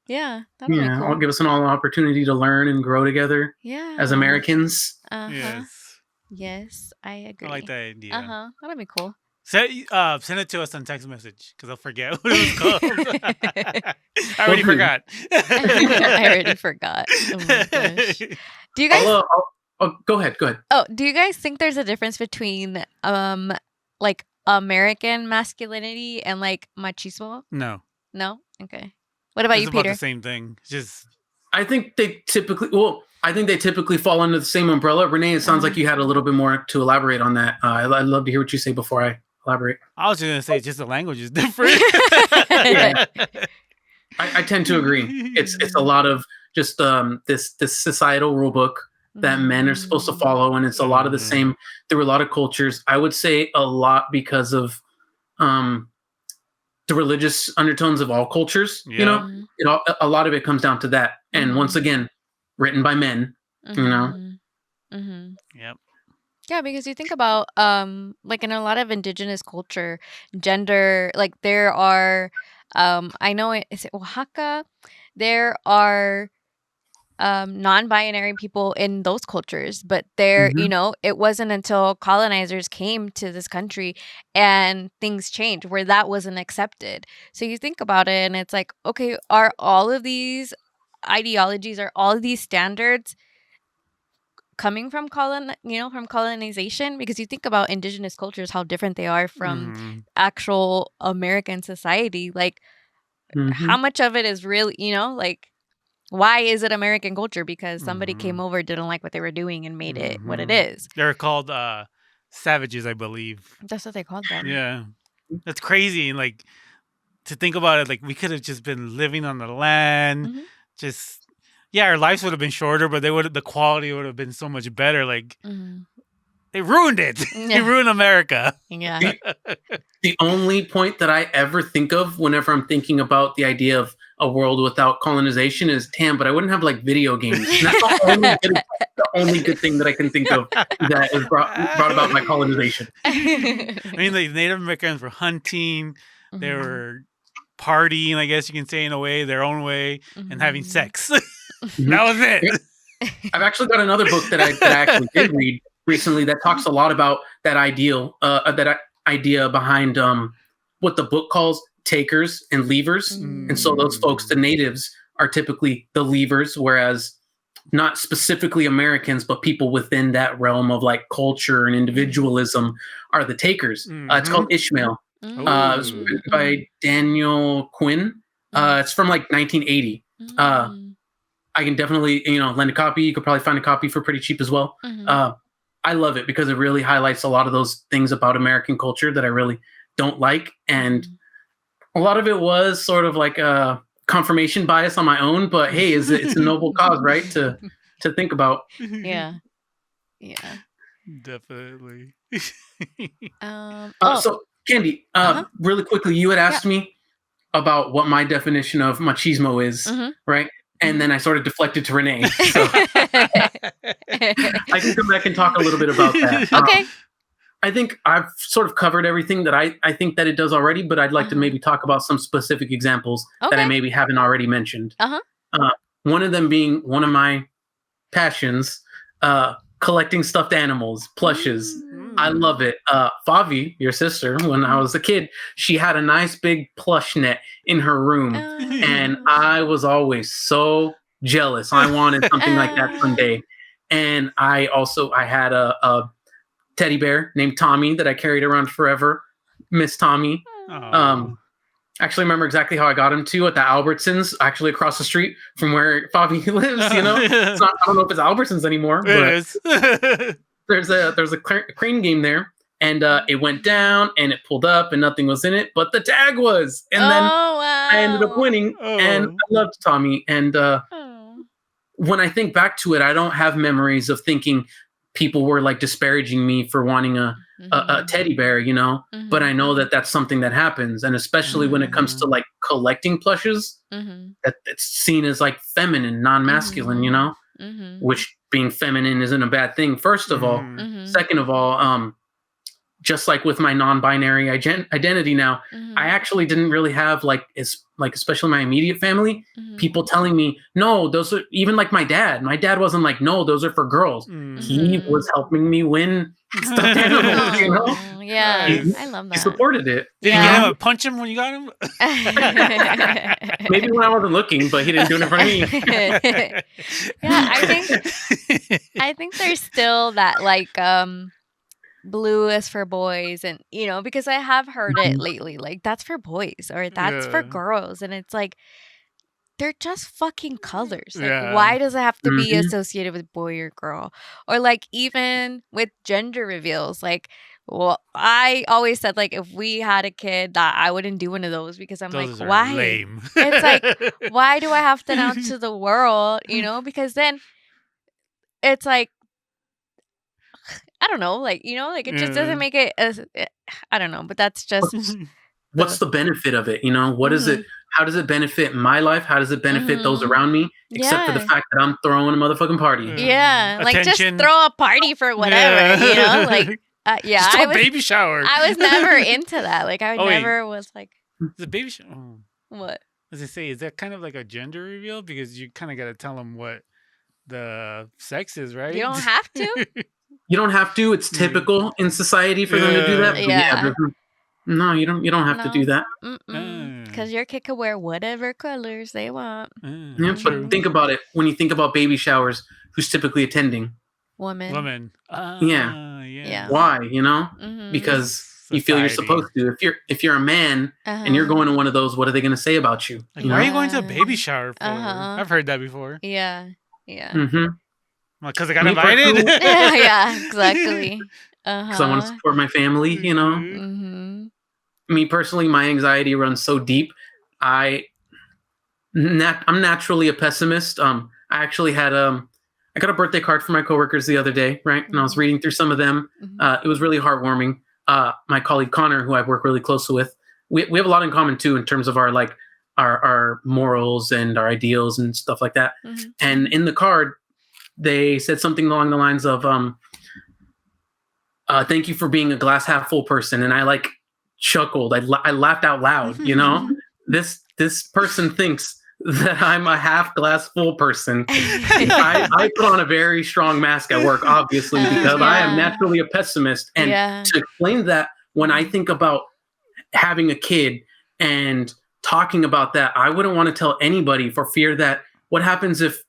Yeah, that would be cool.
I'll give us an opportunity to learn and grow together. As Americans.
Yes, I agree.
I like that idea.
That'd be cool.
Send it to us on text message because I'll forget what it was called. I already forgot.
I already forgot. Oh my gosh. Do you guys?
Go ahead.
Oh, do you guys think there's a difference between like American masculinity and like machismo?
No.
Okay. What about you, Peter?
About the same thing.
I think they typically fall under the same umbrella. Renee, it sounds like you had a little bit more to elaborate on that. I'd love to hear what you say before I elaborate.
I was just going to say just the language is different.
I tend to agree. It's a lot of just this societal rule book that men are supposed to follow, and it's a lot of the same through a lot of cultures. I would say a lot because of the religious undertones of all cultures. A lot of it comes down to that, and once again, written by men.
Yep.
Yeah, because you think about like in a lot of indigenous culture, gender, like there are I know is it Oaxaca? There are non-binary people in those cultures, but there, it wasn't until colonizers came to this country and things changed where that wasn't accepted. So you think about it and it's like, okay, are all of these ideologies, are all of these standards coming from colonization? Because you think about indigenous cultures, how different they are from actual American society. Like, how much of it is really, like, why is it American culture? Because somebody came over, didn't like what they were doing, and made it what it is.
They're called savages, I believe.
That's what they called them.
Yeah, that's crazy. And like to think about it, like we could have just been living on the land, our lives would have been shorter, but the quality would have been so much better. Like they ruined it. They ruined America.
Yeah.
The only point that I ever think of whenever I'm thinking about the idea of a world without colonization is, but I wouldn't have like video games. And that's the only good thing that I can think of that is brought about by colonization.
I mean, the Native Americans were hunting. They were partying, I guess you can say, in a way, their own way, and having sex. That was it.
I've actually got another book that I actually did read recently that talks a lot about that idea behind what the book calls takers and leavers. And so those folks, the natives, are typically the leavers, whereas not specifically Americans, but people within that realm of like culture and individualism are the takers. It's called Ishmael. It's written by Daniel Quinn. It's from like 1980. I can definitely, lend a copy. You could probably find a copy for pretty cheap as well. I love it because it really highlights a lot of those things about American culture that I really don't like. And a lot of it was sort of like a confirmation bias on my own, but hey, it's a noble cause, right? To think about.
Yeah.
Definitely.
So Candy, really quickly, you had asked me about what my definition of machismo is, right? And then I sort of deflected to Renee. So I can come back and talk a little bit about that.
Okay.
I think I've sort of covered everything that I think that it does already, but I'd like to maybe talk about some specific examples that I maybe haven't already mentioned. One of them being one of my passions, collecting stuffed animals, plushes. I love it. Favi, your sister, when I was a kid, she had a nice big plush net in her room. And I was always so jealous. I wanted something like that someday. And I had a teddy bear named Tommy that I carried around forever. Miss Tommy. Actually remember exactly how I got him too, at the Albertsons, actually across the street from where Fabi lives. I don't know if it's Albertsons anymore, but there's a crane game there, and it went down and it pulled up and nothing was in it, but the tag was, and then I ended up winning, and I loved Tommy. And when I think back to it, I don't have memories of thinking people were like disparaging me for wanting a teddy bear, but I know that that's something that happens. And especially when it comes to like collecting plushes, that it's seen as like feminine, non-masculine, which being feminine isn't a bad thing. First of all, second of all, just like with my non-binary identity now, I actually didn't really have especially my immediate family, people telling me, no, those are, even like my dad wasn't like, no, those are for girls. He was helping me win stuffed animals,
Yeah, I love that.
He supported it.
Did you get him a punch him when you got him?
Maybe when I wasn't looking, but he didn't do it in front of me.
I think there's still that like blue is for boys, and because I have heard it lately, like that's for boys or that's for girls, and it's like they're just fucking colors. Like why does it have to be associated with boy or girl? Or like even with gender reveals, like, well, I always said like if we had a kid that I wouldn't do one of those because I'm
those
like, why?
Lame.
It's like, why do I have to announce to the world, because then it's like, I don't know, like, like it just doesn't make it I don't know, but that's just
what's the benefit of it? What is it? How does it benefit my life? How does it benefit those around me? Except for the fact that I'm throwing a motherfucking party.
Yeah. Like just throw a party for whatever, like
just throw a baby shower.
I was never into that. Like I never was like
the baby shower.
What?
As I say, is that kind of like a gender reveal? Because you kind of got to tell them what the sex is, right?
You don't have to.
You don't have to. It's typical in society for them to do that. But no, you don't have to do that.
Because your kid could wear whatever colors they want.
But think about it. When you think about baby showers, who's typically attending?
Woman.
Yeah. Why? Because you feel you're supposed to. If you're a man and you're going to one of those, what are they going to say about you?
Like, why are you going to a baby shower for? I've heard that before.
Yeah.
Because I got invited.
Yeah, exactly.
Because I want to support my family. Me personally, my anxiety runs so deep. I'm naturally a pessimist. I actually had I got a birthday card from my coworkers the other day, right? And I was reading through some of them. It was really heartwarming. My colleague Connor, who I work really closely with, we have a lot in common too in terms of our morals and our ideals and stuff like that. And in the card, they said something along the lines of, "Thank you for being a glass half full person." And I chuckled. I laughed out loud. This person thinks that I'm a half glass full person. I put on a very strong mask at work, obviously, because I am naturally a pessimist. And to explain that, when I think about having a kid and talking about that, I wouldn't want to tell anybody for fear that what happens if,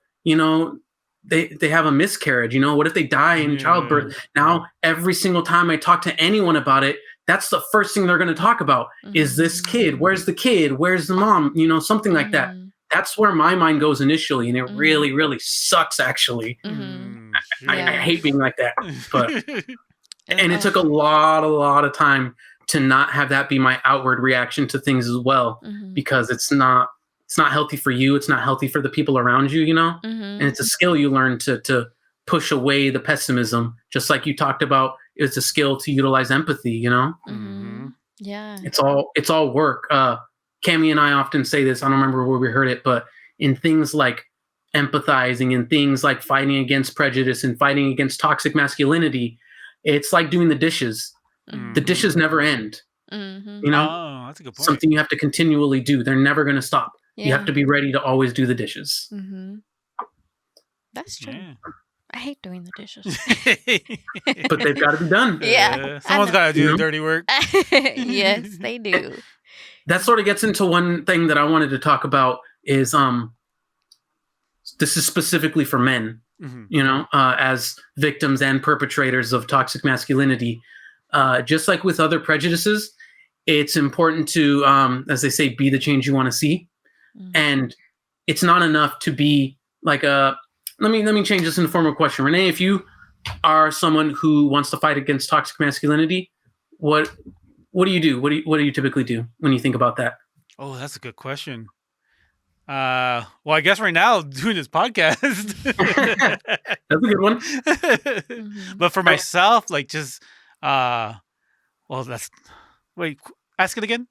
they have a miscarriage, what if they die in childbirth? Now, every single time I talk to anyone about it, that's the first thing they're going to talk about is this kid. Where's the kid? Where's the mom? Something like that. That's where my mind goes initially. And it really, really sucks, actually. I hate being like that. But and it took a lot of time to not have that be my outward reaction to things as well, because it's not healthy for you. It's not healthy for the people around you, and it's a skill you learn to push away the pessimism. Just like you talked about, it's a skill to utilize empathy, Yeah. It's all work. Cami and I often say this, I don't remember where we heard it, but in things like empathizing and things like fighting against prejudice and fighting against toxic masculinity, it's like doing the dishes. The dishes never end.
Oh, that's a good point.
Something you have to continually do. They're never going to stop. You have to be ready to always do the dishes.
That's true. Yeah. I hate doing the dishes.
But they've got to be done.
Yeah.
Someone's got to do the dirty work.
Yes, they do.
That sort of gets into one thing that I wanted to talk about is this is specifically for men, as victims and perpetrators of toxic masculinity. Just like with other prejudices, it's important to, as they say, be the change you want to see. And it's not enough to be like let me change this in the form of a question. Renee, if you are someone who wants to fight against toxic masculinity, what do you do? What do you typically do when you think about that?
Oh, that's a good question. Well, I guess right now doing this podcast.
That's a good one.
But for myself, like just wait, ask it again.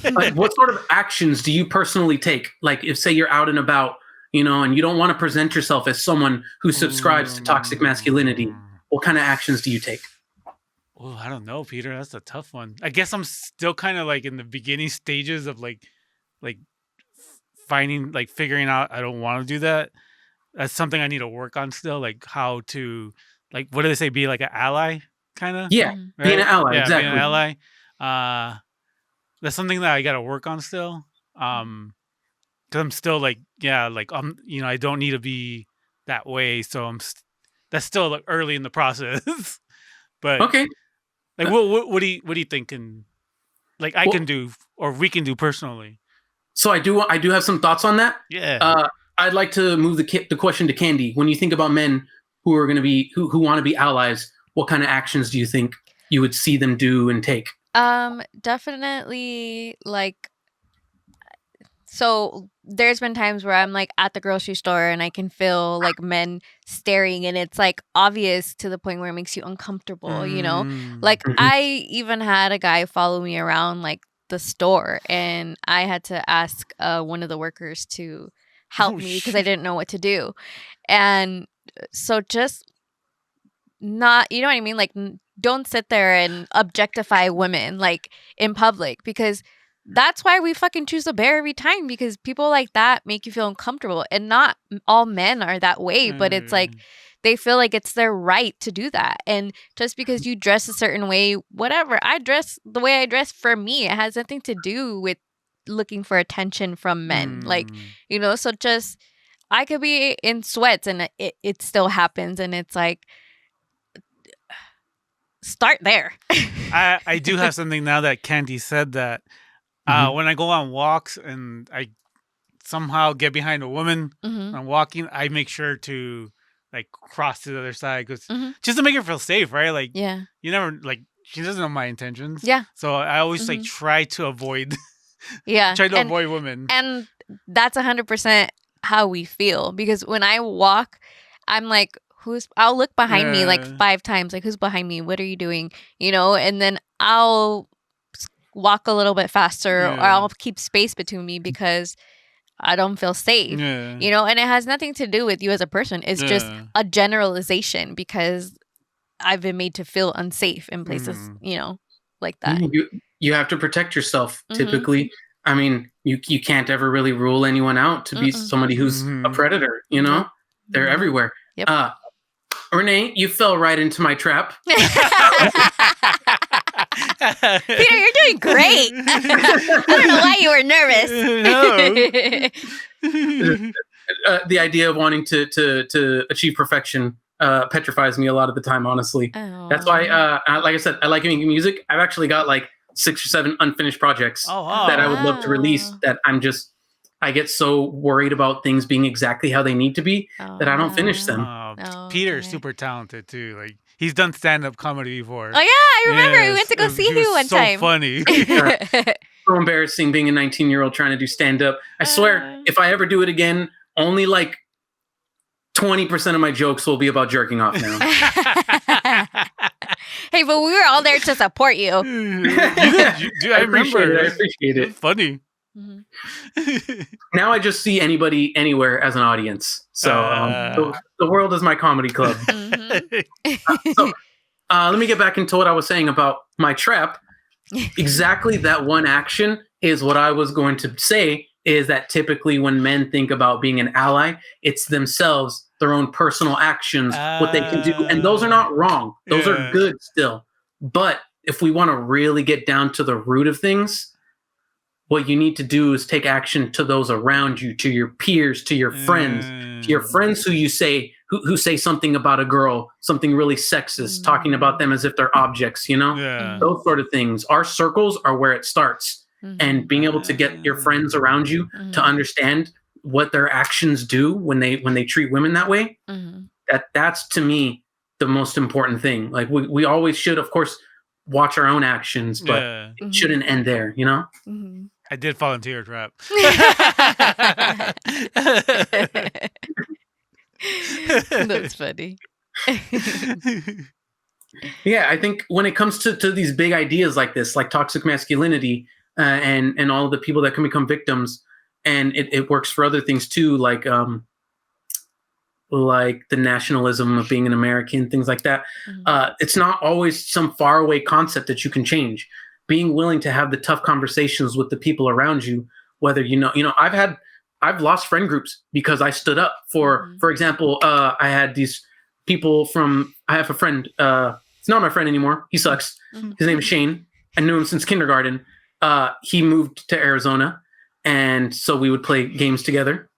Like, what sort of actions do you personally take? Like, if say you're out and about, and you don't want to present yourself as someone who subscribes to toxic masculinity, what kind of actions do you take?
Oh, I don't know, Peter. That's a tough one. I guess I'm still kind of like in the beginning stages of like figuring out I don't want to do that. That's something I need to work on still. Like how to, like, what do they say? Be like an ally, kind of.
Yeah, right? Being an ally.
Yeah,
exactly.
Being an ally. That's something that I got to work on still. Because I'm still like, I don't need to be that way. So that's still like early in the process. But
okay.
Like, what do you think? Can do, or we can do personally.
So I do have some thoughts on that.
Yeah.
I'd like to move the question to Candy. When you think about men who are going to be who want to be allies, what kind of actions do you think you would see them do and take?
Definitely so there's been times where I'm like at the grocery store and I can feel like men staring, and it's like obvious to the point where it makes you uncomfortable, Like I even had a guy follow me around like the store, and I had to ask one of the workers to help me because I didn't know what to do. And so just not, you know what I mean? Like, don't sit there and objectify women like in public, because that's why we fucking choose a bear every time, because people like that make you feel uncomfortable. And not all men are that way, but it's like they feel like it's their right to do that. And just because you dress a certain way, whatever, I dress the way I dress for me. It has nothing to do with looking for attention from men. Like, so just, I could be in sweats and it still happens. And it's like, start there.
I do have something now that Candy said that. When I go on walks and I somehow get behind a woman when I'm walking, I make sure to like cross to the other side, because just to make her feel safe, right? Like, you never, like, she doesn't know my intentions.
Yeah.
So I always like try to avoid. Avoid women.
And that's 100% how we feel, because when I walk, I'm like, I'll look behind me like 5 times, like, who's behind me? What are you doing? And then I'll walk a little bit faster, or I'll keep space between me because I don't feel safe, and it has nothing to do with you as a person. It's just a generalization, because I've been made to feel unsafe in places, like that.
You have to protect yourself typically. I mean, you can't ever really rule anyone out to be somebody who's a predator. You know, they're everywhere.
Yep.
Renee, you fell right into my trap.
Peter, you're doing great. I don't know why you were nervous.
The idea of wanting to achieve perfection petrifies me a lot of the time, honestly. That's why, like I said, I like making music. I've actually got like 6 or 7 unfinished projects that I would love to release that I get so worried about things being exactly how they need to be that I don't finish them.
Peter's super talented too. Like he's done stand-up comedy before.
Oh yeah, I remember we went to go see you one time.
So funny.
So embarrassing being a 19-year-old trying to do stand-up. I swear, if I ever do it again, only like 20% of my jokes will be about jerking off now.
Hey, but we were all there to support you.
I remember.
I appreciate it.
Funny.
Now I just see anybody anywhere as an audience. So the world is my comedy club. Let me get back into what I was saying about my trap. Exactly that one action is what I was going to say, is that typically when men think about being an ally, it's themselves, their own personal actions, what they can do. And those are not wrong. Those are good still. But if we want to really get down to the root of things, what you need to do is take action to those around you, to your peers, to your friends, who you say who say something about a girl, something really sexist, talking about them as if they're objects, you know? Those sort of things. Our circles are where it starts. And being able to get your friends around you to understand what their actions do when they treat women that way, that's to me the most important thing. Like we always should, of course, watch our own actions, but it shouldn't end there, you know?
I did fall into your trap.
That's funny.
Yeah, I think when it comes to these big ideas like this, like toxic masculinity, and all of the people that can become victims, and it works for other things too, like the nationalism of being an American, things like that. It's not always some faraway concept that you can change. Being willing to have the tough conversations with the people around you, whether I've lost friend groups because I stood up for example, I had these people I have a friend, it's not my friend anymore. He sucks. His name is Shane. I knew him since kindergarten. He moved to Arizona, and so we would play games together.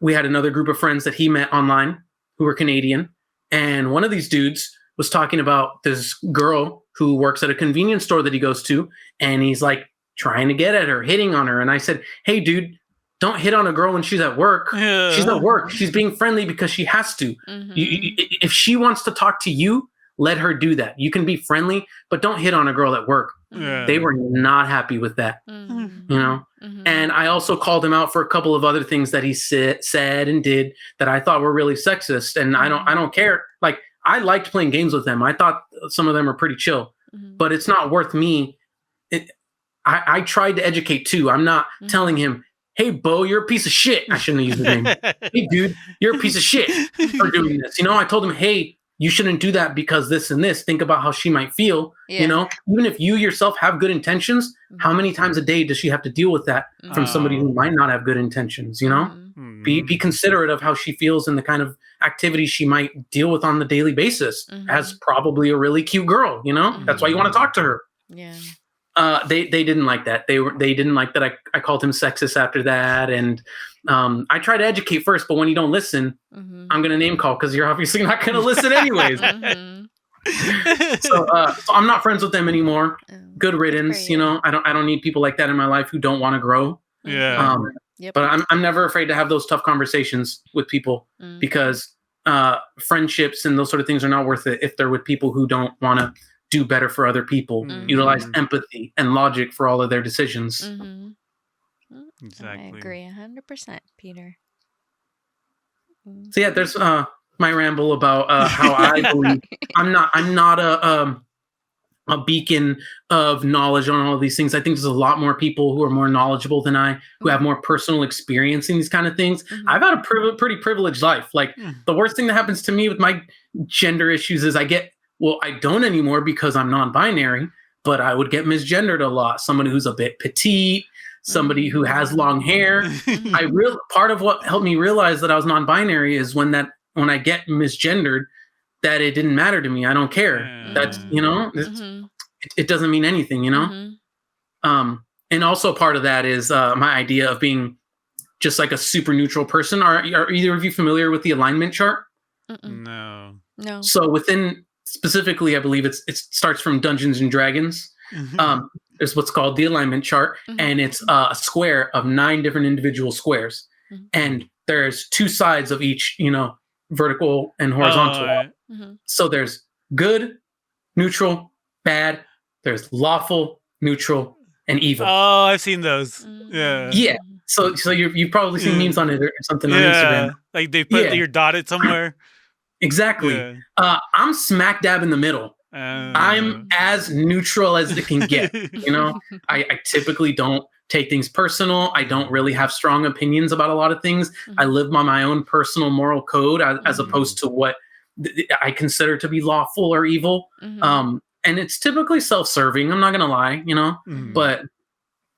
We had another group of friends that he met online who were Canadian, and one of these dudes was talking about this girl who works at a convenience store that he goes to, and he's like trying to get at her, hitting on her. And I said, hey, dude, don't hit on a girl when she's at work. She's at work. She's being friendly because she has to. If she wants to talk to you, let her do that. You can be friendly, but don't hit on a girl at work. They were not happy with that, you know? And I also called him out for a couple of other things that he said and did that I thought were really sexist. And I don't care. Like, I liked playing games with them. I thought some of them were pretty chill, but it's not worth me. I tried to educate too. I'm not telling him, hey, Bo, you're a piece of shit. I shouldn't have used the name. Hey, dude, you're a piece of shit for doing this. You know, I told him, hey, you shouldn't do that because this and this. Think about how she might feel. You know, even if you yourself have good intentions, how many times a day does she have to deal with that from somebody who might not have good intentions? You know, be considerate of how she feels and the kind of activities she might deal with on the daily basis. As probably a really cute girl, you know, that's why you want to talk to her.
Yeah.
They didn't like that. They didn't like that I called him sexist after that. And I try to educate first, but when you don't listen, I'm going to name call because you're obviously not going to listen anyways. So I'm not friends with them anymore. Good riddance. You know, I don't need people like that in my life who don't want to grow.
Yeah.
But I'm never afraid to have those tough conversations with people because friendships and those sort of things are not worth it if they're with people who don't want to do better for other people, utilize empathy and logic for all of their decisions.
Exactly.
I agree 100%, Peter.
So yeah, there's my ramble about how I believe I'm not a beacon of knowledge on all of these things. I think there's a lot more people who are more knowledgeable than I, who have more personal experience in these kind of things. I've had a pretty privileged life. Like the worst thing that happens to me with my gender issues is I don't anymore because I'm non-binary, but I would get misgendered a lot. Someone who's a bit petite, somebody who has long hair. Part of what helped me realize that I was non-binary is when I get misgendered, that it didn't matter to me. I don't care. That's, it doesn't mean anything, and also part of that is my idea of being just like a super neutral person. Are either of you familiar with the alignment chart?
No.
So within, specifically, I believe it starts from Dungeons and Dragons. There's what's called the alignment chart, and it's a square of 9 different individual squares, and there's 2 sides of each, vertical and horizontal. So there's good, neutral, bad. There's lawful, neutral, and evil.
Oh, I've seen those. Yeah.
So you've probably seen memes on it or something on Instagram.
Like they put you're dotted somewhere.
Exactly. Yeah. I'm smack dab in the middle. I'm as neutral as it can get. I typically don't take things personal. I don't really have strong opinions about a lot of things. I live by my own personal moral code as opposed to what I consider to be lawful or evil. And it's typically self-serving. I'm not going to lie, but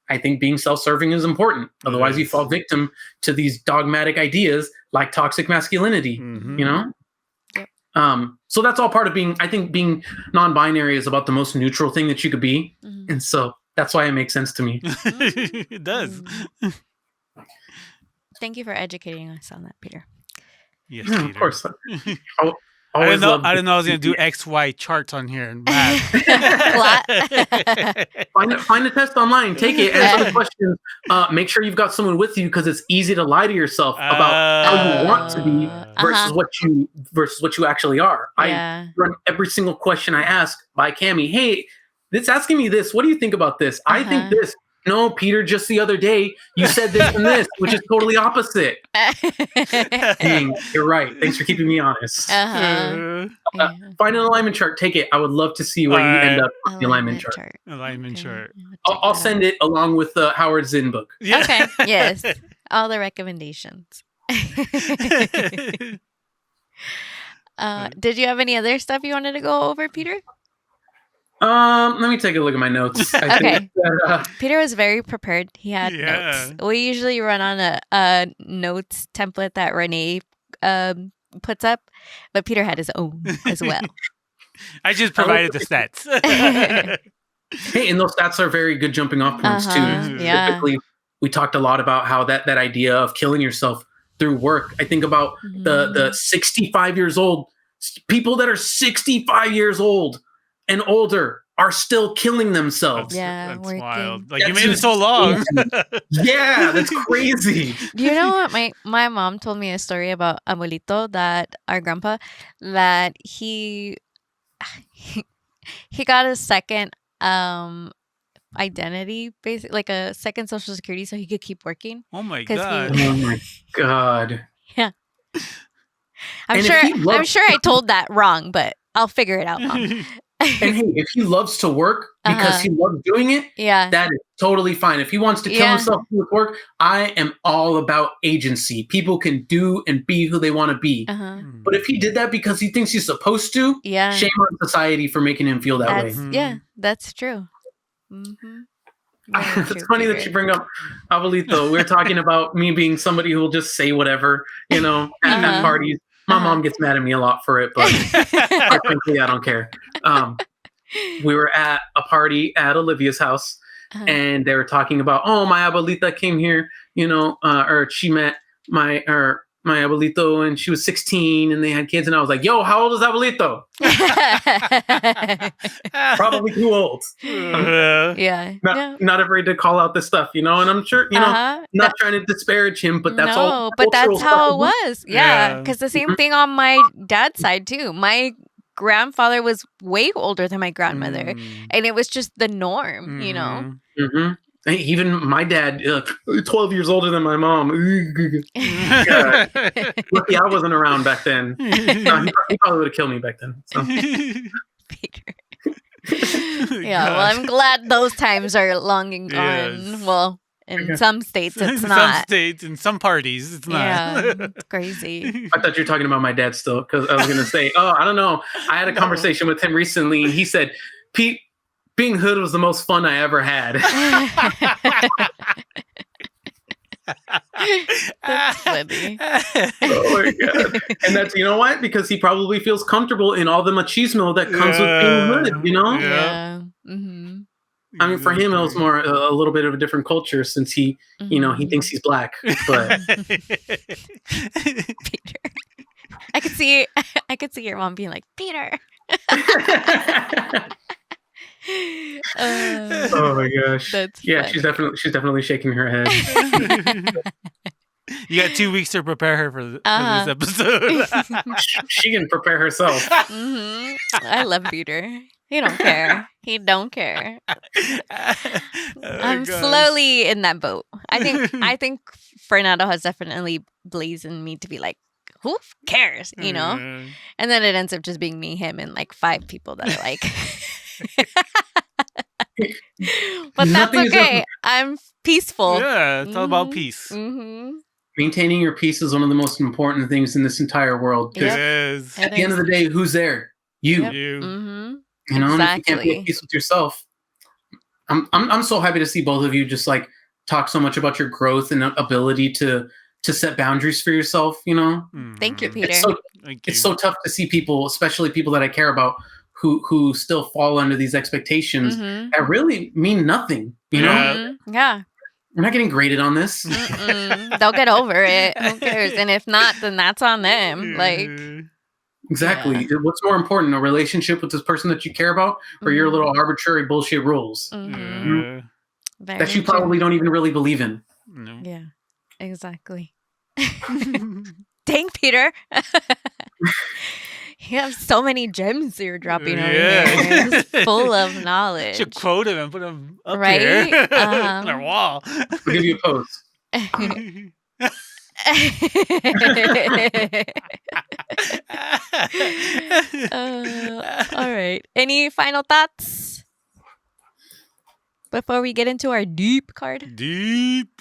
I think being self-serving is important. Otherwise, you fall victim to these dogmatic ideas like toxic masculinity, Yep. So that's all part of being, I think being non-binary is about the most neutral thing that you could be. And so that's why it makes sense to me.
It does.
Thank you for educating us on that, Peter.
Yes, Peter.
Of course.
I didn't know I was going to do XY charts on here.
Find a test online, take it, answer the questions. Make sure you've got someone with you because it's easy to lie to yourself about how you want to be versus what you actually are. I run every single question I ask by Cammie. Hey, it's asking me this. What do you think about this? I think this. No, Peter, just the other day, you said this and this, which is totally opposite. Dang, you're right. Thanks for keeping me honest. Find an alignment chart. Take it. I would love to see where you end up with the alignment chart.
Alignment chart.
I'll send it along with the Howard Zinn book.
Yeah. Okay. Yes. All the recommendations. Did you have any other stuff you wanted to go over, Peter?
Let me take a look at my notes.
Okay. Peter was very prepared. He had notes. We usually run on a notes template that Renee puts up, but Peter had his own as well.
I just provided the stats.
Hey, and those stats are very good jumping off points too.
Yeah.
Typically, we talked a lot about how that idea of killing yourself through work. I think about the 65 years old people that are 65 years old and older are still killing themselves.
That's wild. Like, you made it so long.
Yeah, that's crazy.
You know what? My mom told me a story about abuelito, that our grandpa, that he got a second identity, basically like a second social security, so he could keep working.
Oh my god.
Oh my god.
Yeah. I'm sure I told that wrong, but I'll figure it out, Mom.
And hey, if he loves to work because he loves doing it, that is totally fine. If he wants to kill himself with work, I am all about agency. People can do and be who they want to be. But if he did that because he thinks he's supposed to, shame on society for making him feel that way.
Yeah, that's true.
It's funny that you bring up abuelito. We're talking about me being somebody who will just say whatever, at parties. My mom gets mad at me a lot for it, but frankly, I don't care. We were at a party at Olivia's house, and they were talking about, my abuelita came here, or she met my abuelito, and she was 16, and they had kids, and I was like, yo, how old is abuelito? Probably too old. Not afraid to call out this stuff, and I'm sure, not trying to disparage him, but that's all.
But that's how it was. Yeah, because the same thing on my dad's side too. My grandfather was way older than my grandmother, and it was just the norm,
Even my dad, 12 years older than my mom. Lucky I wasn't around back then. No, he probably would have killed me back then. So.
Peter. Well, I'm glad those times are long and gone. Yes. Well, in some states, it's not.
Some states, in some parties, it's not.
Yeah, it's crazy.
I thought you were talking about my dad still, because I was going to say, I don't know. I had a conversation with him recently, and he said, Pete, being hood was the most fun I ever had.
That's funny.
Oh my god! And that's, you know what? Because he probably feels comfortable in all the machismo that comes with being hood. You know?
Yeah. Mm-hmm.
I mean, for him, it was more a little bit of a different culture since he, you know, he thinks he's black. But
Peter, I could see your mom being like, Peter.
Oh my gosh!
That's
Yeah,
funny.
she's definitely shaking her head.
You got 2 weeks to prepare her for this episode.
She can prepare herself.
I love Peter. He don't care. He don't care. I'm slowly in that boat. I think Fernando has definitely blazoned me to be like, who cares? You know? And then it ends up just being me, him, and like 5 people that I like. But that's okay. I'm peaceful.
Yeah, it's all about peace.
Maintaining your peace is one of the most important things in this entire world.
It is.
At the end of the day, who's there? You.
Yep.
You.
You know,
Exactly.
and if you can't be at peace with yourself. I'm so happy to see both of you just like talk so much about your growth and ability to set boundaries for yourself. You know.
Thank you, Peter.
It's so tough to see people, especially people that I care about, who still fall under these expectations that really mean nothing. You know?
Yeah.
We're not getting graded on this.
They'll get over it. Who cares? And if not, then that's on them. Like,
exactly. Yeah. What's more important, a relationship with this person that you care about, or your little arbitrary bullshit rules that you probably don't even really believe in?
No.
Yeah, exactly. Dang, Peter. You have so many gems you're dropping over here. It's full of knowledge.
Should quote him and put him up
right?
here on our wall.
We'll give you a post.
All right. Any final thoughts before we get into our deep card?
Deep.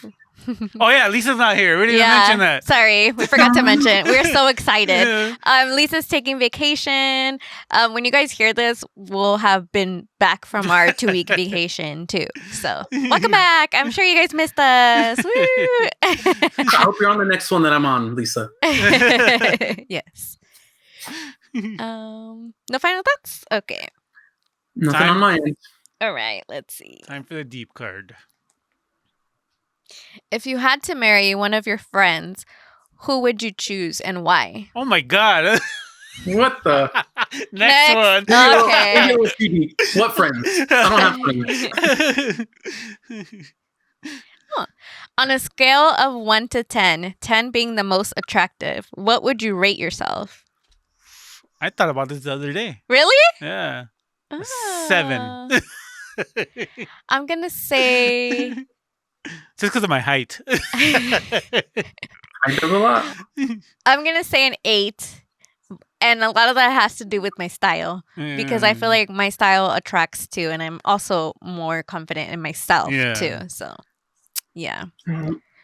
Oh yeah, Lisa's not here. We didn't mention that.
Sorry, we forgot to mention. We're so excited. Lisa's taking vacation. When you guys hear this, we'll have been back from our 2-week vacation too. So welcome back. I'm sure you guys missed us. Woo!
I hope you're on the next one that I'm on, Lisa.
Yes. No final thoughts? Okay.
Nothing on my end.
All right, let's see.
Time for the deep card.
If you had to marry one of your friends, who would you choose and why?
Oh my god.
What the?
Next one.
Okay.
What friends? I don't have friends.
On a scale of 1 to 10, 10 being the most attractive, what would you rate yourself?
I thought about this the other day.
Really?
Yeah. 7.
I'm going to say...
Just because of my height.
I do a lot.
I'm going to say an 8. And a lot of that has to do with my style. Because I feel like my style attracts too. And I'm also more confident in myself too. So, yeah.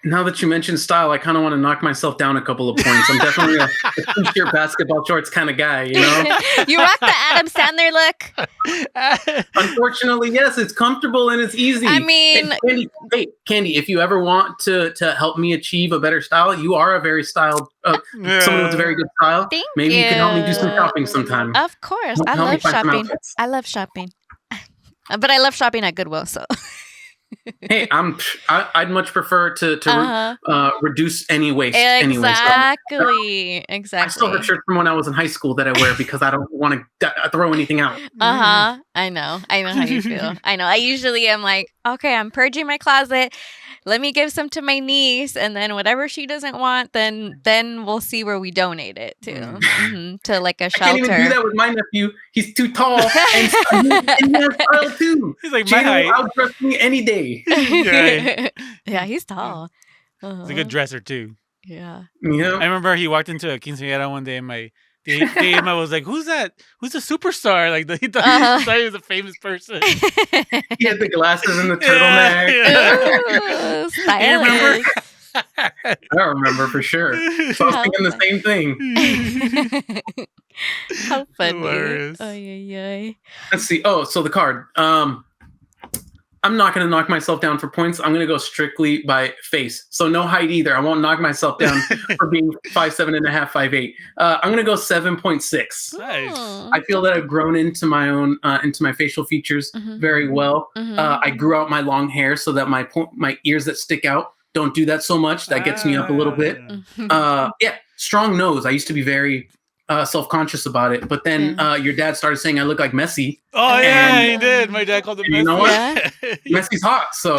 Now that you mentioned style, I kind of want to knock myself down a couple of points. I'm definitely a t-shirt basketball shorts kind of guy, you know?
You rock the Adam Sandler look.
Unfortunately, yes, it's comfortable and it's easy.
I mean...
Candy, if you ever want to help me achieve a better style, you are a very styled, someone with a very good style.
Thank
Maybe you can help me do some
you.
shopping sometime.
Of course. I love shopping. I love shopping. But I love shopping at Goodwill, so...
Hey, I'd much prefer to reduce any waste.
Exactly.
Anyway, I still have shirts from when I was in high school that I wear because I don't want to throw anything out.
I know how you feel. I know. I usually am like, okay, I'm purging my closet. Let me give some to my niece, and then whatever she doesn't want, then we'll see where we donate it to, to like a shelter.
I can't even do that with my nephew. He's too tall, and he has style too.
He's like my height.
I'll dress me any day.
Yeah, he's tall.
He's a good dresser too.
Yeah.
I remember he walked into a quinceañera one day, and my I was like, "Who's that? Who's the superstar?" Like he thought he was a famous person.
He had the glasses and the turtleneck.
Ooh, stylish.
I don't remember for sure. So I was thinking the same thing.
How funny.
Hilarious.
Ay.
Let's see. Oh, so the card. I'm not going to knock myself down for points. I'm going to go strictly by face. So no height either. I won't knock myself down for being 5'7.5", 5'8". I'm going to go 7.6.
Nice.
I feel that I've grown into my own, into my facial features very well. I grew out my long hair so that my ears that stick out don't do that so much. That gets me up a little bit. Yeah, strong nose. I used to be very self-conscious about it, but then your dad started saying I look like Messi.
Oh yeah, he did. My dad called him Messi.
You know what? Yeah. Messi's hot, so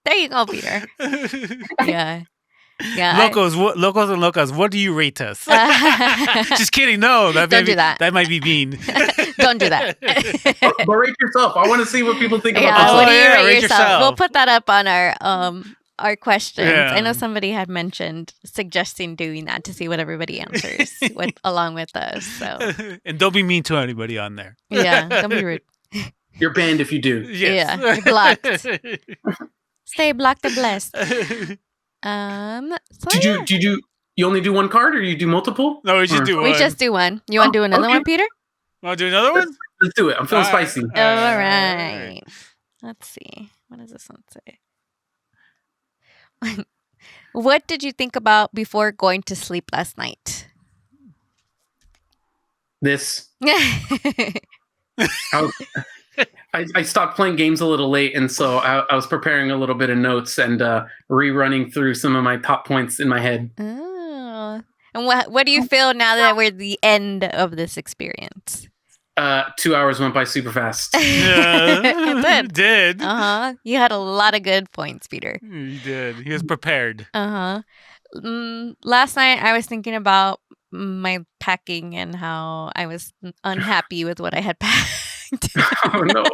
there you go, Peter. Yeah.
Locos and locas, what do you rate us? Just kidding. No,
don't do that.
That might be mean.
Don't do that.
But rate yourself. I want to see what people think about
that.
What
do you rate yourself? We'll put that up on our questions.
Yeah.
I know somebody had mentioned suggesting doing that to see what everybody answers along with us. So
and don't be mean to anybody on there.
Yeah, don't be rude.
You're banned if you do.
Yes.
Yeah, you're blocked. Stay blocked and blessed. So
did you only do one card or you do multiple?
No, we just do one.
We just do one. You want to do another one, Peter?
Want to do another one?
Let's do it. I'm feeling spicy.
All right. Let's see. What does this one say? What did you think about before going to sleep last night?
This. I stopped playing games a little late, and so I was preparing a little bit of notes and rerunning through some of my top points in my head.
Oh. And what do you feel now that we're at the end of this experience?
2 hours went by super fast.
Yeah,
it
did.
You had a lot of good points, Peter.
He did. He was prepared.
Last night I was thinking about my packing and how I was unhappy with what I had packed.
Oh no.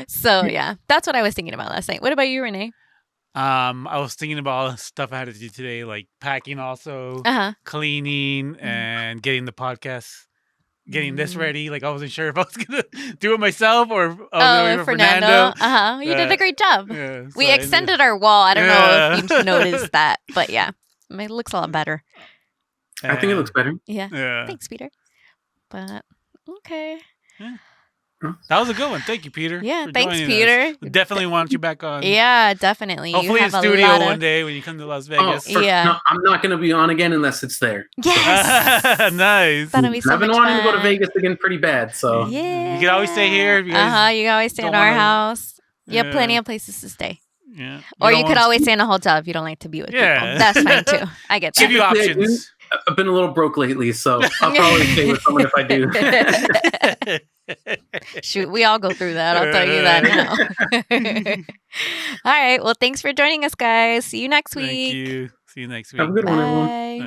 So yeah, that's what I was thinking about last night. What about you, Renee?
I was thinking about all the stuff I had to do today, like packing also, cleaning, and getting the podcast, getting this ready. Like I wasn't sure if I was gonna do it myself or Fernando.
You did a great job.
Yeah, so
we extended our wall. I don't know if you noticed that, but yeah, it looks a lot better.
I think it looks better.
Yeah. Thanks, Peter. But okay.
Yeah. That was a good one. Thank you, Peter.
Yeah, thanks, Peter.
We definitely want you back on.
Yeah, definitely.
Hopefully in studio one day when you come to Las Vegas.
No, I'm not going to be on again unless it's there.
Yes.
Nice.
That'll be so
I've been wanting to go to Vegas again pretty bad, so.
Yeah.
You can always stay here.
You can always stay in our house. You have plenty of places to stay.
Yeah.
Or you could always stay in a hotel if you don't like to be with people. That's fine too. I get that.
Give you options.
I've been a little broke lately, so I'll probably stay with someone if I do.
Shoot, we all go through that. I'll tell you that now. All right. Well, thanks for joining us, guys. See you next week.
Thank you. See you next week.
Have a good one, everyone.
Bye.